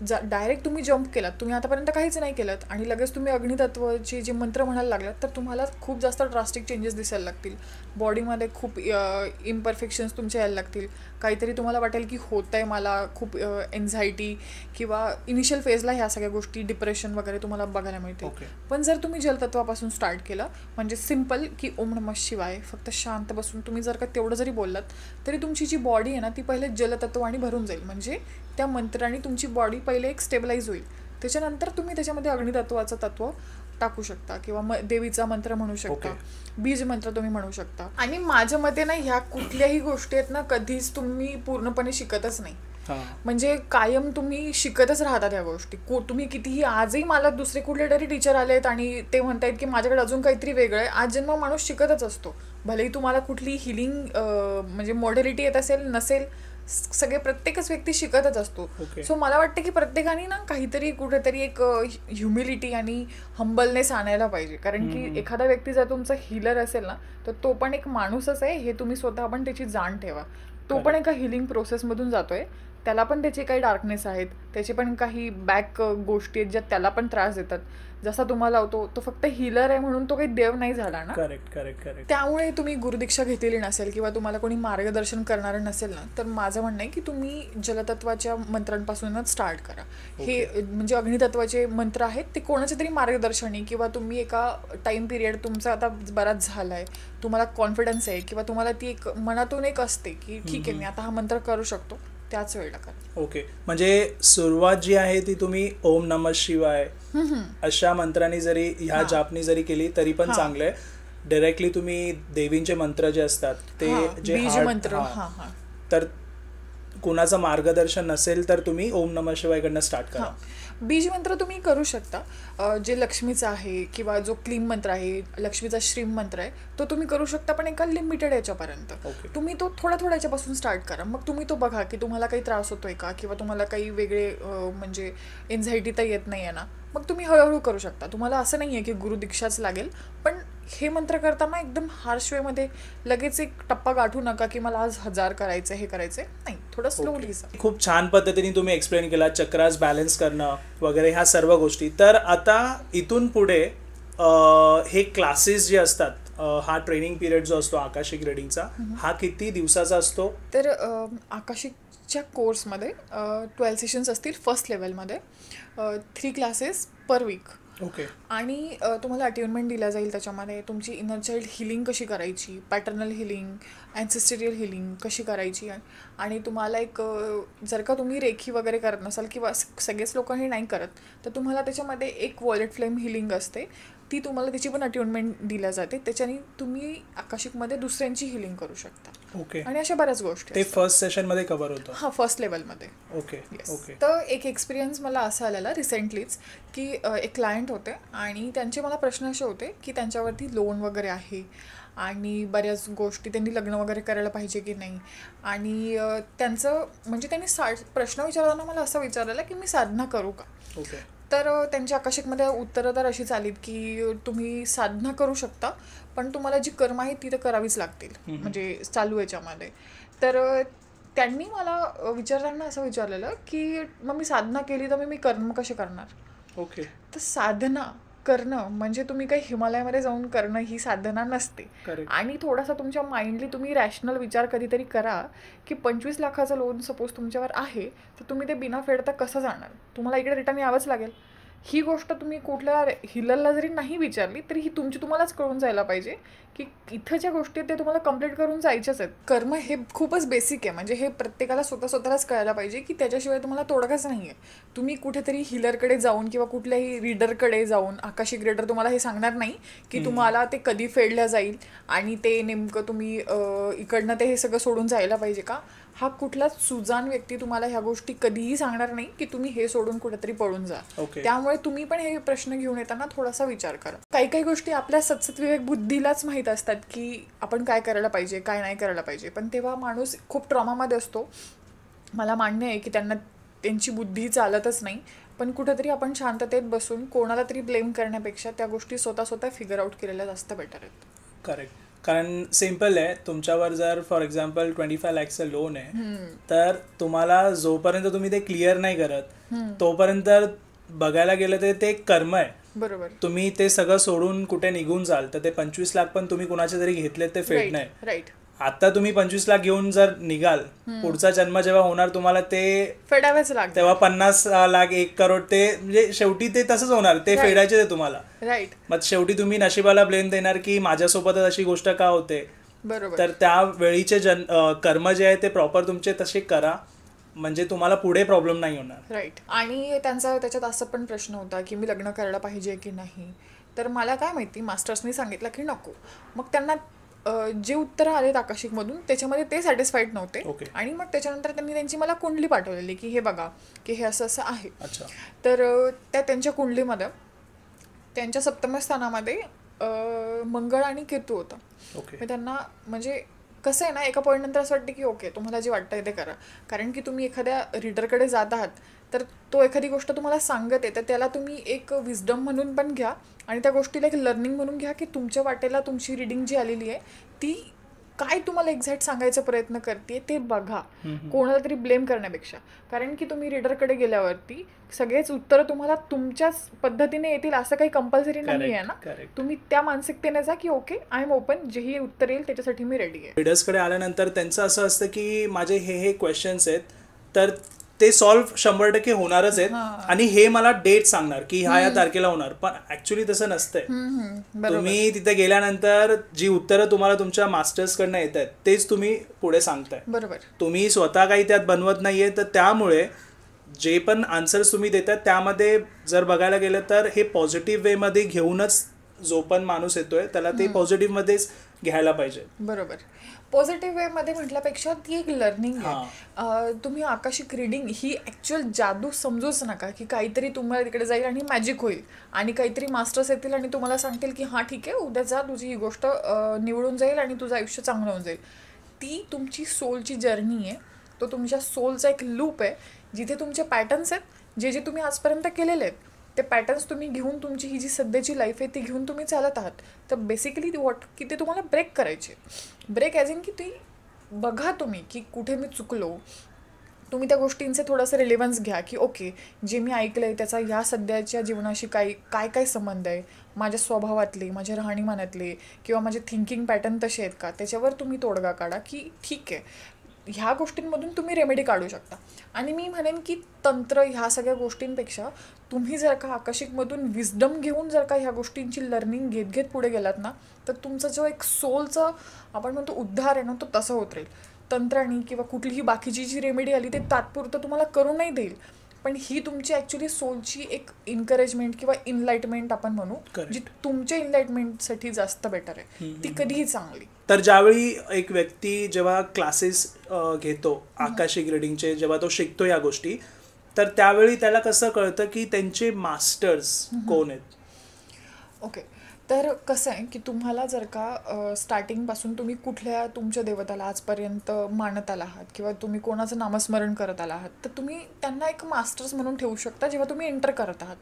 Speaker 1: डायरेक्ट तुम्ही जम्प केलात, तुम्ही आतापर्यंत काहीच नाही केलं आणि लगेच तुम्ही अग्नितत्वाचे जे मंत्र म्हणायला लागलात तर तुम्हाला खूप जास्त ड्रास्टिक चेंजेस दिसायला लागतील. बॉडीमध्ये खूप इम्परफेक्शन्स तुमच्या यायला लागतील. काहीतरी तुम्हाला वाटेल की होत आहे मला, खूप एन्झायटी किंवा इनिशियल फेजला ह्या सगळ्या गोष्टी, डिप्रेशन वगैरे तुम्हाला बघायला मिळते. पण जर तुम्ही जलतत्वापासून स्टार्ट केलं, म्हणजे सिम्पल की ओम नमः शिवाय, फक्त शांत बसून तुम्ही जर का तेवढं जरी बोललात तरी तुमची जी बॉडी आहे ना ती पहिले जलतत्वाने भरून जाईल. म्हणजे त्या मंत्राने तुमची बॉडी पहिले एक स्टेबलाइज होईल. त्याच्यानंतर तुम्ही त्याच्यामध्ये अग्नितत्वाचं तत्व टाकू शकता किंवा देवीचा मंत्र म्हणू शकता,
Speaker 2: Okay.
Speaker 1: बीज मंत्र तुम्ही म्हणू शकता. आणि माझ्या मते ना ह्या कुठल्याही गोष्टी आहेत ना कधीच तुम्ही पूर्णपणे शिकतच नाही.
Speaker 2: हां.
Speaker 1: म्हणजे कायम तुम्ही शिकतच राहता त्या गोष्टी. तुम्ही कितीही आजही मला दुसरे कुठले तरी टीचर आलेत आणि ते म्हणतायत की माझ्याकडे अजून काहीतरी वेगळं आहे. आज जन्म माणूस शिकतच असतो. भलेही तुम्हाला कुठली हिलिंग म्हणजे मॉडॅलिटी येत असेल नसेल, सगळे प्रत्येकच व्यक्ती शिकतच असतो.
Speaker 2: Okay.
Speaker 1: सो मला वाटतं की प्रत्येकाने ना काहीतरी कुठेतरी एक ह्युमिलिटी आणि हंबलनेस आणायला पाहिजे. कारण की एखादा व्यक्ती जर तुमचा हिलर असेल ना तर तो पण एक माणूसच आहे हे तुम्ही स्वतः पण त्याची जाण ठेवा. तो पण एका हिलिंग प्रोसेसमधून जातोय. त्याला पण त्याचे काही डार्कनेस आहेत, त्याचे पण काही बॅक गोष्टी आहेत ज्या त्याला पण त्रास देतात. जसा तुम्हाला होतो तो फक्त हिलर आहे म्हणून तो काही देव नाही झाला ना.
Speaker 2: Correct correct correct.
Speaker 1: त्यामुळे तुम्ही गुरुदीक्षा घेतलेली नसेल किंवा तुम्हाला कोणी मार्गदर्शन करणारं नसेल ना तर माझं म्हणणं आहे की तुम्ही जलतत्वाच्या मंत्रांपासूनच स्टार्ट करा. हे म्हणजे अग्नितत्वाचे मंत्र आहेत ते कोणाच्या तरी मार्गदर्शनाने किंवा तुम्ही एका टाइम पिरियड तुमचा आता बराच झालाय, तुम्हाला कॉन्फिडन्स आहे किंवा तुम्हाला ती एक मनातून एक असते की ठीक आहे मी आता हा मंत्र करू शकतो, त्याच वेळेला करा.
Speaker 2: ओके. म्हणजे सुरुवात जी आहे ती तुम्ही ओम नमः शिवाय अशा मंत्रांनी जरी ह्या जापनी जरी केली तरी पण चांगलं आहे. डायरेक्टली तुम्ही देवींचे मंत्र जे असतात ते जे
Speaker 1: बीज
Speaker 2: hard-
Speaker 1: मंत्र
Speaker 2: हां. तर कुणाचं मार्गदर्शन नसेल तर तुम्ही ओम नमः शिवायकडनं स्टार्ट करा.
Speaker 1: बीज मंत्र तुम्ही करू शकता. जे लक्ष्मीचा आहे किंवा जो क्लीम मंत्र आहे, लक्ष्मीचा श्रीम मंत्र आहे, तो तुम्ही करू शकता पण एका लिमिटेड याच्यापर्यंत.
Speaker 2: Okay.
Speaker 1: तुम्ही तो थोडा थोडा याच्यापासून स्टार्ट करा. मग तुम्ही तो बघा की तुम्हाला काही त्रास होतोय का किंवा तुम्हाला काही वेगळे म्हणजे एन्झायटी तर येत नाही आहे ना, मग तुम्ही हळूहळू करू शकता. तुम्हाला असं नाही आहे की गुरुदीक्षाच लागेल, पण हे मंत्र करताना एकदम हार्श वेमध्ये लगेच एक टप्पा गाठू नका की मला आज 1000 करायचं हे करायचं नाही, थोडं स्लोली जा.
Speaker 2: खूप छान पद्धतीने तुम्ही एक्सप्लेन केला चक्रास बॅलन्स करणं वगैरे ह्या सर्व गोष्टी. तर आता इथून पुढे हे क्लासेस जे असतात, हा ट्रेनिंग पिरियड जो असतो आकाशिक रिडिंगचा, हा किती दिवसाचा असतो?
Speaker 1: तर आकाशिकच्या कोर्समध्ये 12 सेशन्स असतील फर्स्ट लेवलमध्ये, 3 क्लासेस पर वीक.
Speaker 2: ओके.
Speaker 1: आणि तुम्हाला अटेनमेंट दिला जाईल. त्याच्यामध्ये तुमची इनर चाइल्ड हिलिंग कशी करायची, पॅटर्नल हिलिंग, ॲन्सेस्टरियल हिलिंग कशी करायची. आणि तुम्हाला एक जर का तुम्ही रेखी वगैरे करत नसाल किंवा सगळेच लोक हे नाही करत तर तुम्हाला त्याच्यामध्ये एक वॉलेट फ्लेम हिलिंग असते, ती तुम्हाला त्याची पण अटेनमेंट दिल्या जाते. त्याच्याने तुम्ही आकाशिकमध्ये दुसऱ्यांची हिलिंग करू शकता.
Speaker 2: ओके.
Speaker 1: आणि अशा बऱ्याच गोष्टी
Speaker 2: ते फर्स्ट सेशन मध्ये कव्हर होतं?
Speaker 1: हां, फर्स्ट लेवलमध्ये.
Speaker 2: Okay okay.
Speaker 1: तर एक एक्सपिरियन्स मला असा आलेला रिसेंटलीच की एक क्लायंट होते आणि त्यांचे मला प्रश्न असे होते की त्यांच्यावरती लोन वगैरे आहे आणि बऱ्याच गोष्टी, त्यांनी लग्न वगैरे करायला पाहिजे की नाही. आणि त्यांचं म्हणजे त्यांनी प्रश्न विचारताना मला असं विचारलेलं की मी साधना करू का.
Speaker 2: ओके.
Speaker 1: तर त्यांच्या आकाशिकमध्ये उत्तरं तर अशीच आलीत की तुम्ही साधना करू शकता पण तुम्हाला जी कर्म आहे ती तर करावीच लागतील म्हणजे चालू याच्यामध्ये. तर त्यांनी मला विचारताना असं विचारलेलं की मग मी साधना केली तर मी कर्म कसे करणार.
Speaker 2: ओके.
Speaker 1: तर साधना करणं म्हणजे तुम्ही काही हिमालयामध्ये जाऊन करणं ही साधना नसते. आणि थोडासा तुमच्या माइंडली तुम्ही रॅशनल विचार कधीतरी करा की 25 लाखाचं लोन सपोज तुमच्यावर आहे तर तुम्ही ते बिना फेडता कसं जाणार, तुम्हाला इकडे रिटर्न यावंच लागेल. ही गोष्ट तुम्ही कुठल्या हिलरला जरी नाही विचारली तरी ही तुम्हालाच कळून जायला पाहिजे की इथं ज्या गोष्टी आहेत ते तुम्हाला कंप्लीट करून जायच्याच आहेत. कर्म हे खूपच बेसिक आहे, म्हणजे हे प्रत्येकाला स्वतःलाच कळायला पाहिजे की त्याच्याशिवाय तुम्हाला तोडगाच नाही आहे. तुम्ही कुठेतरी हिलरकडे जाऊन किंवा कुठल्याही रीडरकडे जाऊन, आकाशिक रीडर तुम्हाला हे सांगणार नाही की तुम्हाला ते कधी फेडल्या जाईल आणि ते नेमकं तुम्ही इकडनं ते हे सगळं सोडून जायला पाहिजे का. हा कुठलाच सुजान व्यक्ती तुम्हाला ह्या गोष्टी कधीही सांगणार नाही की तुम्ही हे सोडून कुठेतरी पळून जा. त्यामुळे तुम्ही पण हे प्रश्न घेऊन येताना थोडासा विचार करा. काही काही गोष्टी आपल्या सतसत विवेक बुद्धीलाच माहीत असतात की आपण काय करायला पाहिजे काय नाही करायला पाहिजे, पण तेव्हा माणूस खूप ट्रॉमामध्ये असतो. मला मान्य आहे की त्यांची बुद्धी चालतच नाही, पण कुठेतरी आपण शांततेत बसून कोणाला तरी ब्लेम करण्यापेक्षा त्या गोष्टी स्वतः फिगर आउट केलेल्या जास्त बेटर आहेत.
Speaker 2: करेक्ट. कारण सिम्पल आहे, तुमच्यावर जर फॉर एक्झाम्पल 25 लाखचं लोन आहे तर तुम्हाला जोपर्यंत तुम्ही ते क्लिअर नाही करत तोपर्यंत बघायला गेलं तर ते कर्म आहे.
Speaker 1: बरोबर.
Speaker 2: तुम्ही ते सगळं सोडून कुठे निघून जाल तर ते 25 लाख पण तुम्ही कुणाचे तरी घेतले ते फेड नाही.
Speaker 1: राईट.
Speaker 2: आता तुम्ही 25 लाख घेऊन जर निघाल, पुढचा जन्म जेव्हा होणार तुम्हाला ते
Speaker 1: फेडावेच लागेल,
Speaker 2: तेव्हा 50 लाख 1 करोड ते म्हणजे शेवटी ते तसंच होणार, ते फेडायचे ते तुम्हाला.
Speaker 1: राईट.
Speaker 2: मग शेवटी तुम्ही नशिबाला ब्लेम देणार की माझ्यासोबतच अशी गोष्ट का होते.
Speaker 1: बरोबर.
Speaker 2: तर त्या वेळीचे कर्म जे आहे ते प्रॉपर तुमचे तसे करा म्हणजे तुम्हाला पुढे प्रॉब्लेम नाही होणार.
Speaker 1: राईट. आणि त्याच्यात असं पण प्रश्न होता की मी लग्न करायला पाहिजे की नाही. तर मला काय माहिती मास्टर्सनी सांगितलं की नको. मग त्यांना जे उत्तरं आलेत आकाशिकमधून त्याच्यामध्ये ते सॅटिस्फाईड नव्हते.
Speaker 2: ओके.
Speaker 1: आणि मग त्याच्यानंतर त्यांनी त्यांची मला कुंडली पाठवलेली की हे बघा की हे असं असं आहे.
Speaker 2: अच्छा.
Speaker 1: तर त्यांच्या कुंडलीमध्ये त्यांच्या सप्तम स्थानामध्ये मंगळ आणि केतू होता.
Speaker 2: ओके.
Speaker 1: मी त्यांना म्हणजे कसं आहे ना, एका पॉईंट नंतर असं वाटतं की ओके तुम्हाला जे वाटतंय ते करा. कारण की तुम्ही एखाद्या रीडरकडे जात आहात तर तो एखादी गोष्ट तुम्हाला सांगत आहे तर त्याला तुम्ही एक विजडम म्हणून पण घ्या आणि त्या गोष्टीला एक लर्निंग म्हणून घ्या की तुमच्या वाटेला तुमची रीडिंग जी आलेली आहे ती काय तुम्हाला एक्झॅक्ट सांगायचा प्रयत्न करते ते बघा, कोणाला तरी ब्लेम करण्यापेक्षा. कारण की तुम्ही रीडरकडे गेल्यावरती सगळेच उत्तरं तुम्हाला तुमच्याच पद्धतीने येतील असं काही कंपल्सरी नाही आहे ना.
Speaker 2: करेक्ट.
Speaker 1: तुम्ही त्या मानसिकतेने जा की ओके आय एम ओपन, जेही उत्तर येईल त्याच्यासाठी मी रेडी आहे.
Speaker 2: रीडर्सकडे आल्यानंतर त्यांचं असं असतं की माझे हे क्वेश्चन्स आहेत तर ते सॉल्व्ह 100% होणारच आहेत आणि हे मला डेट सांगणार की ह्या तारखेला होणार. पण ऍक्च्युली तसं नसतंय. तुम्ही तिथे गेल्यानंतर जी उत्तरं तुम्हाला तुमच्या मास्टर्सकडनं येत आहेत तेच तुम्ही पुढे सांगताय.
Speaker 1: बरोबर.
Speaker 2: तुम्ही स्वतः काही त्यात बनवत नाहीये. तर त्यामुळे जे पण आन्सर्स तुम्ही देतात त्यामध्ये जर बघायला गेलं तर हे पॉझिटिव्ह वेमध्ये घेऊनच जो पण माणूस येतोय त्याला ते पॉझिटिव्हमध्येच घ्यायला पाहिजे.
Speaker 1: बरोबर. पॉझिटिव्ह वे मध्ये म्हटल्यापेक्षा ती एक लर्निंग आहे. तुम्ही आकाशिक रिडिंग ही ऍक्च्युअल जादू समजूच नका की काहीतरी तुम्हाला तिकडे जाईल आणि मॅजिक होईल आणि काहीतरी मास्टर्स येतील आणि तुम्हाला सांगतील की हां ठीक आहे उद्या जा तुझी ही गोष्ट निवडून जाईल आणि तुझं आयुष्य चांगलं होऊन जाईल. ती तुमची सोलची जर्नी आहे. तो तुमच्या सोलचा एक लूप आहे जिथे तुमचे पॅटर्न्स आहेत जे जे तुम्ही आजपर्यंत केलेले आहेत ते पॅटर्न्स तुम्ही घेऊन तुमची ही जी सध्याची लाईफ आहे ती घेऊन तुम्ही चालत आहात. तर बेसिकली की ते तुम्हाला ब्रेक करायचे. ब्रेक ॲज इन की ती बघा तुम्ही की कुठे मी चुकलो. तुम्ही त्या गोष्टींचे थोडंसं रिलेव्हन्स घ्या की ओके जे मी ऐकलं आहे त्याचा या सध्याच्या जीवनाशी काय काय संबंध आहे, माझ्या स्वभावातले, माझ्या राहणीमानातले किंवा माझे थिंकिंग पॅटर्न तसे आहेत का, त्याच्यावर तुम्ही तोडगा काढा की ठीक आहे ह्या गोष्टींमधून तुम्ही रेमेडी काढू शकता. आणि मी म्हणेन की तंत्र ह्या सगळ्या गोष्टींपेक्षा तुम्ही जर का आकाशिकमधून विजडम घेऊन जर का ह्या गोष्टींची लर्निंग घेत घेत पुढे गेलात ना तर तुमचा जो एक सोलचा आपण म्हणतो उद्धार आहे ना तो तसं होत राहील. तंत्राणी किंवा कुठलीही बाकीची जी रेमेडी आली ते तात्पुरतं तुम्हाला करू नाही देईल पण ही तुमची ॲक्च्युली सोलची एक एनकरेजमेंट किंवा इनलाइटमेंट आपण म्हणू जी तुमच्या इनलाइटमेंटसाठी जास्त बेटर आहे ती कधीही चांगली.
Speaker 2: तर ज्यावेळी एक व्यक्ती जेव्हा क्लासेस घेतो आकाशिक रिडिंगचे, जेव्हा तो शिकतो या गोष्टी तर त्यावेळी त्याला कसं कळतं की त्यांचे मास्टर्स कोण आहेत?
Speaker 1: ओके. तर कसं आहे की तुम्हाला जर का स्टार्टिंगपासून तुम्ही कुठल्या तुमच्या देवताला आजपर्यंत मानत आला आहात किंवा तुम्ही कोणाचं नामस्मरण करत आला आहात तर तुम्ही त्यांना एक मास्टर्स म्हणून ठेवू शकता जेव्हा तुम्ही एंटर करत आहात.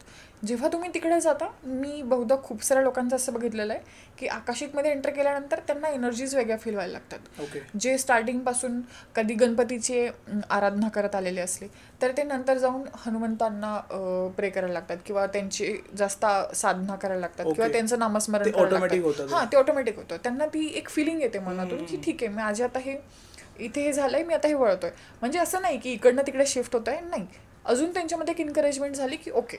Speaker 1: जेव्हा तुम्ही तिकडे जाता मी बहुधा खूप साऱ्या लोकांचं असं बघितलेलं आहे की आकाशिकमध्ये एंटर केल्यानंतर त्यांना एनर्जीज वेगळ्या फील व्हायला लागतात. जे स्टार्टिंगपासून कधी गणपतीची आराधना करत आलेले असले तर ते नंतर जाऊन हनुमंतांना प्रे करायला लागतात किंवा त्यांची जास्त साधना करायला लागतात किंवा त्यांचं नामस्मरण
Speaker 2: ऑटोमॅटिक होतं.
Speaker 1: हां ते ऑटोमॅटिक होतं. त्यांना ती एक फिलिंग येते मनातून की ठीक आहे माझे आता हे इथे हे झालंय मी आता हे वळतोय. म्हणजे असं नाही की इकडनं तिकडे शिफ्ट होत आहे, नाही, अजून त्यांच्यामध्ये एक एनकरेजमेंट झाली की ओके.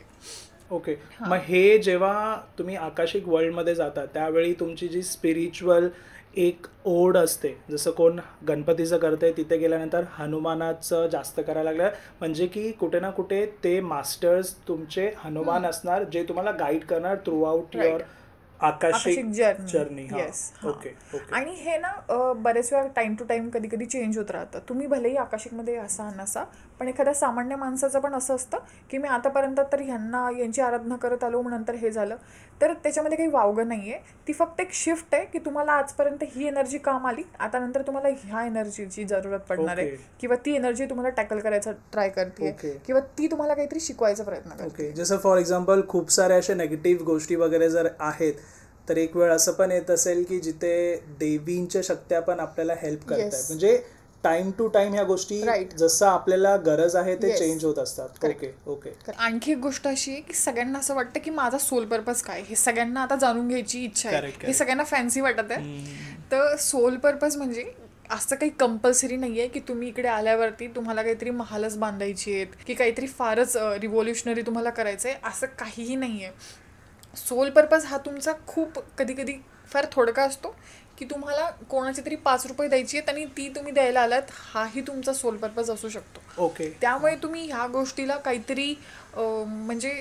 Speaker 2: मग हे जेव्हा तुम्ही आकाशिक वर्ल्डमध्ये जाता त्यावेळी तुमची जी स्पिरिच्युअल एक ओढ असते, जसं कोण गणपतीचं करते तिथे गेल्यानंतर हनुमानाचं जास्त करायला लागलं म्हणजे की कुठे ना कुठे ते मास्टर्स तुमचे हनुमान असणार जे तुम्हाला गाईड करणार through out your Akashic journey. Okay.
Speaker 1: आणि हे ना बरेच वेळा टाइम टू टाइम कधी कधी चेंज होत राहतं. तुम्ही भलेही आकाशिकमध्ये असा नसा पण एखाद्या सामान्य माणसाचं पण असं असतं की मी आतापर्यंत तर यांची आराधना करत आलो नंतर हे झालं तर त्याच्यामध्ये काही वावगं नाही आहे. ती फक्त एक शिफ्ट आहे की तुम्हाला आजपर्यंत ही एनर्जी काम आली, आता नंतर तुम्हाला ह्या एनर्जीची जरूरत पडणार आहे किंवा ती एनर्जी तुम्हाला टॅकल करायचा ट्राय करते किंवा ती तुम्हाला काहीतरी शिकवायचा प्रयत्न करते.
Speaker 2: जसं फॉर एक्झाम्पल खूप साऱ्या अशा नेगेटिव्ह गोष्टी वगैरे जर आहेत तर एक वेळ असं पण येत असेल की जिथे देवींच्या शक्त्या पण आपल्याला हेल्प करतात. म्हणजे टाइम टू टाइम ह्या गोष्टी जसं आपल्याला गरज आहे ते चेंज होत असतात. ओके.
Speaker 1: आणखी एक गोष्ट अशी आहे की सगळ्यांना असं वाटतं की माझा सोल पर्पज काय, हे सगळ्यांना आता जाणून घ्यायची इच्छा आहे. हे सगळ्यांना फॅन्सी वाटत आहे. तर सोल पर्पज म्हणजे असं काही कंपल्सरी नाही आहे की तुम्ही इकडे आल्यावरती तुम्हाला काहीतरी महालच बांधायची आहेत की काहीतरी फारच रिव्होल्युशनरी तुम्हाला करायचं आहे, असं काहीही नाही आहे. सोल पर्पज हा तुमचा खूप कधी कधी फार थोडका असतो की तुम्हाला कोणाचे तरी 5 रुपये द्यायची आहेत आणि ती तुम्ही द्यायला आलात, हाही तुमचा सोल पर्पज असू शकतो. त्यामुळे तुम्ही ह्या गोष्टीला काहीतरी म्हणजे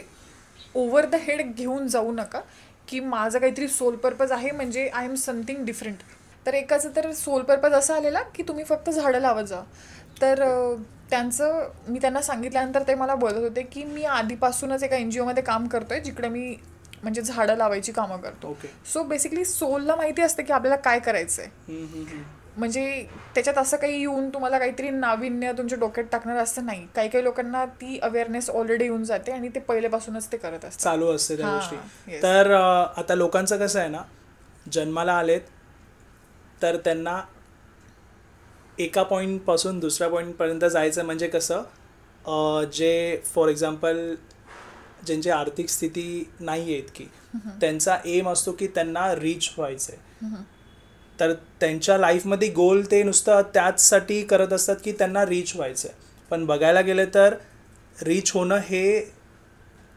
Speaker 1: ओव्हर द हेड घेऊन जाऊ नका की माझं काहीतरी सोल पर्पज आहे, म्हणजे आय एम समथिंग डिफरंट. तर एकाचं तर सोल पर्पज असा आलेला की तुम्ही फक्त झाडं लावत जा. तर त्यांचं मी त्यांना सांगितल्यानंतर ते मला बोलत होते की मी आधीपासूनच एका NGO मध्ये काम करतोय जिकडे मी म्हणजे झाडं लावायची कामं करतो.
Speaker 2: ओके.
Speaker 1: सो बेसिकली सोलला माहिती असते की आपल्याला काय करायचंय. म्हणजे त्याच्यात असं काही येऊन तुम्हाला काहीतरी नाविन्य तुमच्या डोक्यात टाकणार असं नाही. काही काही लोकांना ती अवेअरनेस ऑलरेडी येऊन जाते आणि ते पहिल्यापासूनच ते करत असतात,
Speaker 2: चालू असते त्या
Speaker 1: हां,
Speaker 2: गोष्टी.
Speaker 1: yes.
Speaker 2: तर आता लोकांचं कसं आहे ना, जन्माला आलेत तर त्यांना एका पॉईंटपासून दुसऱ्या पॉईंटपर्यंत जायचं म्हणजे कसं, जे फॉर एक्झाम्पल ज्यांची आर्थिक स्थिती नाही आहे इतकी, त्यांचा एम असतो की त्यांना रीच व्हायचं आहे. तर त्यांच्या लाईफमध्ये गोल ते नुसतं त्याचसाठी करत असतात की त्यांना रीच व्हायचं आहे. पण बघायला गेलं तर रीच होणं हे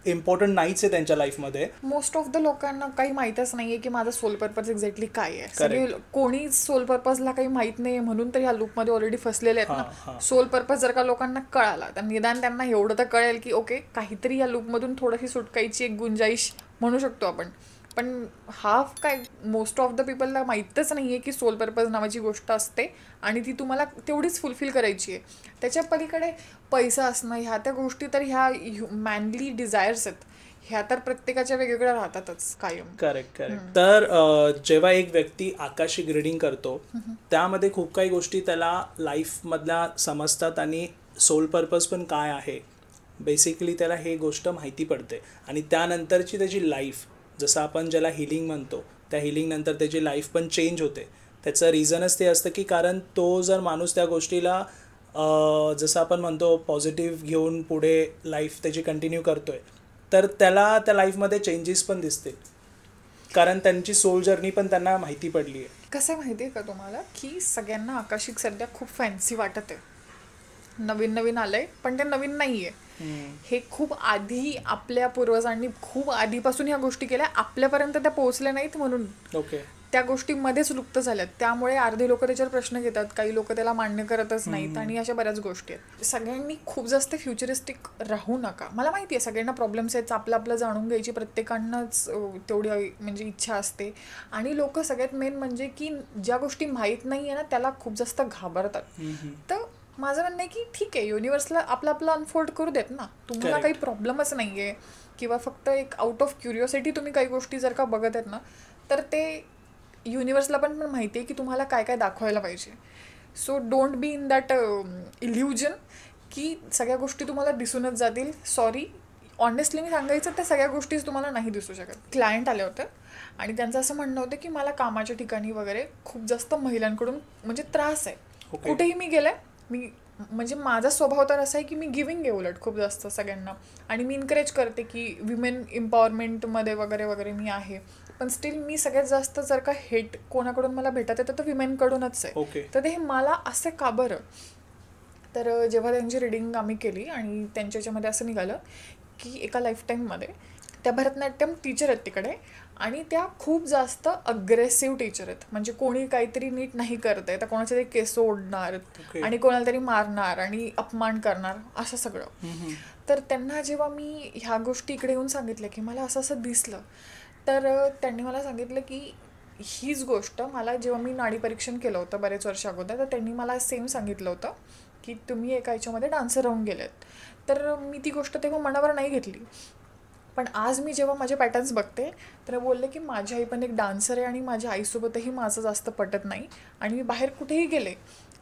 Speaker 2: इम्पॉर्टंट नाहीच आहे त्यांच्या लाईफमध्ये.
Speaker 1: मोस्ट ऑफ द लोकांना काही माहीतच नाहीये की माझा सोल पर्पज एक्झॅक्टली काय आहे. सगळे कोणीच सोल पर्पजला काही माहीत नाही म्हणून तर ह्या लूपमध्ये ऑलरेडी फसलेले आहेत ना. सोल पर्पज जर का लोकांना कळाला तर निदान त्यांना एवढं तर कळेल की ओके, काहीतरी या लूपमधून थोडीशी सुटकायची एक गुंजाईश म्हणू शकतो आपण. पण हाफ काय मोस्ट ऑफ द पीपलला माहीतच नाही आहे की सोल पर्पज नावाची गोष्ट असते आणि ती तुम्हाला तेवढीच फुलफिल करायची आहे. त्याच्या पलीकडे पैसा असणं ह्या त्या गोष्टी तर ह्या मॅनली डिझायर्स आहेत, ह्या तर प्रत्येकाच्या वेगवेगळ्या राहतातच कायम.
Speaker 2: करेक्ट. तर जेव्हा एक व्यक्ती आकाशिक रीडिंग करतो त्यामध्ये खूप काही गोष्टी त्याला लाईफमधल्या समजतात आणि सोल पर्पज पण काय आहे बेसिकली त्याला हे गोष्ट माहिती पडते. आणि त्यानंतरची त्याची लाईफ, जसं आपण ज्याला हिलिंग म्हणतो, त्या हिलिंग नंतर त्याची लाईफ पण चेंज होते. त्याचं रिझनच ते असतं की कारण तो जर माणूस त्या गोष्टीला जसं आपण म्हणतो पॉझिटिव्ह घेऊन पुढे लाईफ त्याची कंटिन्यू करतोय तर त्याला त्या लाईफमध्ये चेंजेस पण दिसतील, कारण त्यांची सोल जर्नी पण त्यांना माहिती पडली आहे.
Speaker 1: कसं आहे माहिती आहे का तुम्हाला की सगळ्यांना आकाशिक सध्या खूप फॅन्सी वाटत आहे, नवीन नवीन आलंय पण ते नवीन नाही आहे. हे खूप आधी आपल्या पूर्वजांनी खूप आधीपासून ह्या गोष्टी केल्या, आपल्यापर्यंत त्या पोहोचल्या नाहीत म्हणून
Speaker 2: ओके
Speaker 1: त्या गोष्टी मध्येच लुप्त झाल्यात. त्यामुळे अर्धे लोक त्याच्यावर प्रश्न घेतात, काही लोक त्याला मान्य करतच नाहीत आणि अशा बऱ्याच गोष्टी आहेत. सगळ्यांनी खूप जास्त फ्युचरिस्टिक राहू नका. मला माहिती आहे सगळ्यांना प्रॉब्लेम्स आहेत, आपलं आपलं जाणून घ्यायची प्रत्येकांनाच तेवढी म्हणजे इच्छा असते. आणि लोक सगळ्यात मेन म्हणजे की ज्या गोष्टी माहीत नाही आहे ना त्याला खूप जास्त घाबरतात. तर माझं म्हणणं आहे की ठीक आहे, युनिव्हर्सला आपलं आपलं अनफोल्ड करू देत ना, तुम्हाला काही प्रॉब्लेमच नाही आहे. किंवा फक्त एक आउट ऑफ क्युरिओसिटी तुम्ही काही गोष्टी जर का बघत आहेत ना तर ते युनिव्हर्सला पण माहिती आहे की तुम्हाला काय काय दाखवायला पाहिजे. So don't be in that illusion की सगळ्या गोष्टी तुम्हाला दिसूनच जातील. सॉरी, ऑनेस्टली मी सांगायचं त्या सगळ्या गोष्टीच तुम्हाला नाही दिसू शकत. क्लायंट आले होते आणि त्यांचं असं म्हणणं होतं की मला कामाच्या ठिकाणी वगैरे खूप जास्त महिलांकडून म्हणजे त्रास आहे. कुठेही मी गेले, मी म्हणजे माझा स्वभाव तर असा आहे की मी गिविंग आहे उलट खूप जास्त सगळ्यांना, आणि मी इन्करेज करते की विमेन एम्पॉवरमेंटमध्ये वगैरे वगैरे मी आहे. पण स्टील मी सगळ्यात जास्त जर का हेट कोणाकडून मला भेटत येतं तर विमेनकडूनच आहे. तर ते मला असं का बरं. तर जेव्हा त्यांची रिडिंग आम्ही केली आणि त्यांच्या याच्यामध्ये असं निघालं की एका लाईफटाईममध्ये त्या भरतनाट्यम टीचर आहेत तिकडे आणि त्या खूप जास्त अग्रेसिव्ह टीचर आहेत. म्हणजे कोणी काहीतरी नीट नाही करत आहे तर कोणाचे तरी केस ओढणार आणि कोणाला तरी मारणार आणि अपमान करणार असं सगळं. तर त्यांना जेव्हा मी ह्या गोष्टी इकडे येऊन सांगितलं की मला असं असं दिसलं तर त्यांनी मला सांगितलं की हीच गोष्ट मला जेव्हा मी नाडी परीक्षण केलं होतं बरेच वर्ष अगोदर तर त्यांनी मला सेम सांगितलं होतं की तुम्ही एका ह्याच्यामध्ये डान्सर राहून गेलेत. तर मी ती गोष्ट तेव्हा मनावर नाही घेतली. पण आज मी जेव्हा माझे पॅटर्न्स बघते तर बोलले की माझी आई पण एक डान्सर आहे आणि माझ्या आईसोबतही माझं जास्त पटत नाही आणि मी बाहेर कुठेही गेले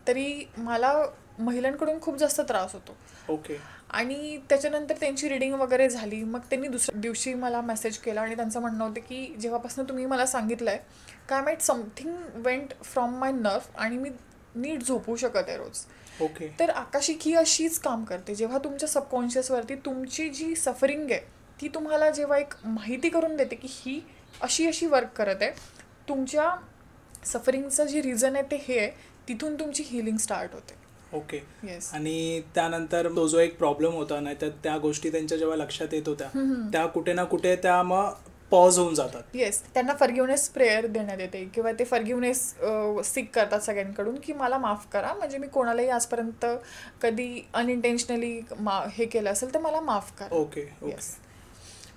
Speaker 1: तरी मला महिलांकडून खूप जास्त त्रास होतो.
Speaker 2: ओके.
Speaker 1: आणि त्याच्यानंतर त्यांची रिडिंग वगैरे झाली. मग त्यांनी दुसऱ्या दिवशी मला मेसेज केला आणि त्यांचं म्हणणं होतं की जेव्हापासून तुम्ही मला सांगितलं आहे काय माहीत something went from my nerve आणि मी नीट झोपू शकत आहे रोज.
Speaker 2: ओके.
Speaker 1: तर आकाशिक ही अशीच काम करते. जेव्हा तुमच्या सबकॉन्शियसवरती तुमची जी सफरिंग आहे ती तुम्हाला जेव्हा एक माहिती करून देते की ही अशी अशी वर्क करत आहे, तुमच्या सफरिंगचं जे रिझन आहे ते हे आहे, तिथून तुमची हिलिंग स्टार्ट होते.
Speaker 2: ओके.
Speaker 1: येस.
Speaker 2: आणि त्यानंतर तो जो एक प्रॉब्लेम होता नाही तर त्या गोष्टी त्यांच्या जेव्हा लक्षात येत होत्या त्या कुठे ना कुठे त्या मग पॉज होऊन जातात.
Speaker 1: येस. त्यांना फॉरगिव्हनेस प्रेयर देण्यात येते किंवा ते फॉरगिव्हनेस सीक करतात सगळ्यांकडून की मला माफ करा, म्हणजे मी कोणालाही आजपर्यंत कधी अनइंटेन्शनली हे केलं असेल तर मला माफ करा.
Speaker 2: ओके.
Speaker 1: येस.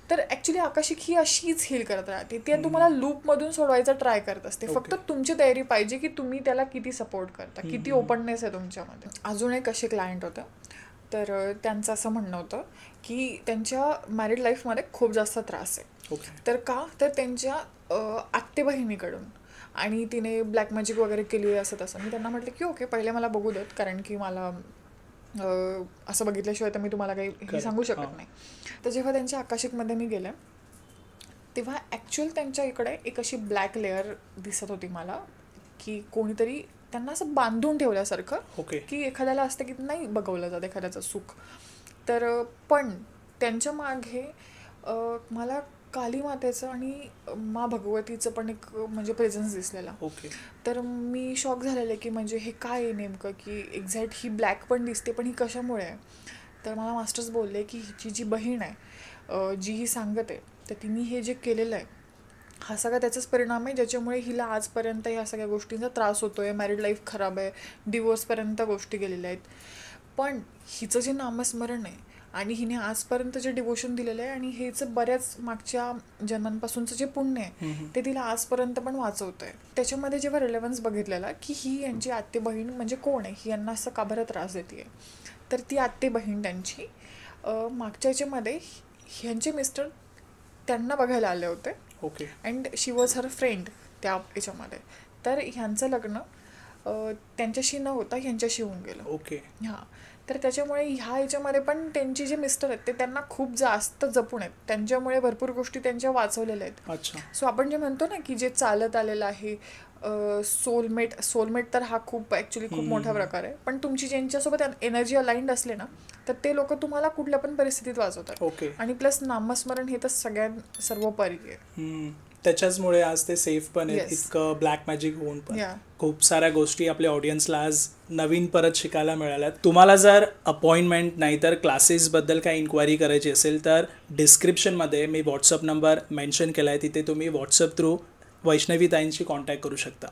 Speaker 1: तर ॲक्च्युली आकाशिक ही अशीच हील करत राहते, ती तुम्हाला लूपमधून सोडवायचा ट्राय करत असते. फक्त तुमची तयारी पाहिजे की तुम्ही त्याला किती सपोर्ट करता, किती ओपननेस आहे तुमच्यामध्ये. अजून एक असे क्लायंट होतं, तर त्यांचं असं म्हणणं होतं की त्यांच्या मॅरिड लाईफमध्ये खूप जास्त त्रास आहे. तर का, तर त्यांच्या आत्ते बहिणीकडून, आणि तिने ब्लॅक मॅजिक वगैरे केली आहे असं तसं. मी त्यांना म्हटलं की ओके, पहिले मला बघू देत, कारण की मला असं बघितल्याशिवाय तर मी तुम्हाला काही हे सांगू शकत नाही. तर जेव्हा त्यांच्या आकाशिकमध्ये मी गेले, तेव्हा ॲक्च्युअल त्यांच्या इकडे एक अशी ब्लॅक लेअर दिसत होती मला, की कोणीतरी त्यांना असं बांधून ठेवल्यासारखं, की एखाद्याला असतं की नाही बघवलं जातं एखाद्याचं सुख. तर पण त्यांच्या मागे मला काली मातेचं आणि मा भगवतीचं पण एक म्हणजे प्रेझेन्स दिसलेला. तर मी शॉक झालेले की म्हणजे हे काय आहे नेमकं, की एक्झॅक्ट ही ब्लॅक पण दिसते, पण ही कशामुळे आहे. तर मला मास्टर्स बोलले की हिची जी बहीण आहे, जी ही सांगत आहे, तर तिने हे जे केलेलं आहे हा सगळा त्याचाच परिणाम आहे, ज्याच्यामुळे हिला आजपर्यंत ह्या सगळ्या गोष्टींचा त्रास होतो आहे. मॅरिड लाईफ खराब आहे, डिवोर्सपर्यंत गोष्टी गेलेल्या आहेत. पण हिचं जे नामस्मरण आहे आणि हिने आजपर्यंत जे डिवोशन दिलेलं आहे, आणि हेचं बऱ्याच मागच्या जन्मांपासूनचं जे पुण्य आहे ते तिला आजपर्यंत पण वाचवतं आहे. त्याच्यामध्ये जेव्हा रिलेव्हन्स बघितलेला की ही यांची आत्ते बहीण म्हणजे कोण आहे, ही यांना असं का बरं त्रास देते, तर ती आत्ते बहीण त्यांची मागच्या याच्यामध्ये ह्यांचे मिस्टर त्यांना बघायला आले होते. And she was her friend त्या याच्यामध्ये. तर ह्यांचं लग्न त्यांच्याशी न होता ह्यांच्याशी होऊन गेलं. हां, तर त्याच्यामुळे ह्या याच्यामध्ये पण त्यांची जे मिस्टर आहेत ते त्यांना खूप जास्त जपून आहेत, त्यांच्यामुळे भरपूर गोष्टी त्यांच्या वाचवलेल्या आहेत. सो आपण जे म्हणतो ना की जे चालत आलेलं आहे सोलमेट तर हा खूप ॲक्च्युली खूप मोठा प्रकार आहे. पण तुमची ज्यांच्यासोबत एनर्जी अलाइंड असले ना, तर ते लोक तुम्हाला कुठल्या पण परिस्थितीत वाचवतात. आणि प्लस नामस्मरण हे तर सगळ्यात सर्वोपरी आहे.
Speaker 2: त्याच्याचमुळे आज ते सेफ पण आहे, इतकं ब्लॅक मॅजिक होऊन पण खूप साऱ्या गोष्टी आपल्या ऑडियन्सला आज नवीन परत शिकायला मिळाल्यात. तुम्हाला जर अपॉइंटमेंट नाही तर क्लासेसबद्दल काही इन्क्वायरी करायची असेल तर डिस्क्रिप्शनमध्ये मी व्हॉट्सअप नंबर मेन्शन केला आहे, तिथे तुम्ही व्हॉट्सअप थ्रू वैष्णवी ताईंशी कॉन्टॅक्ट करू शकता.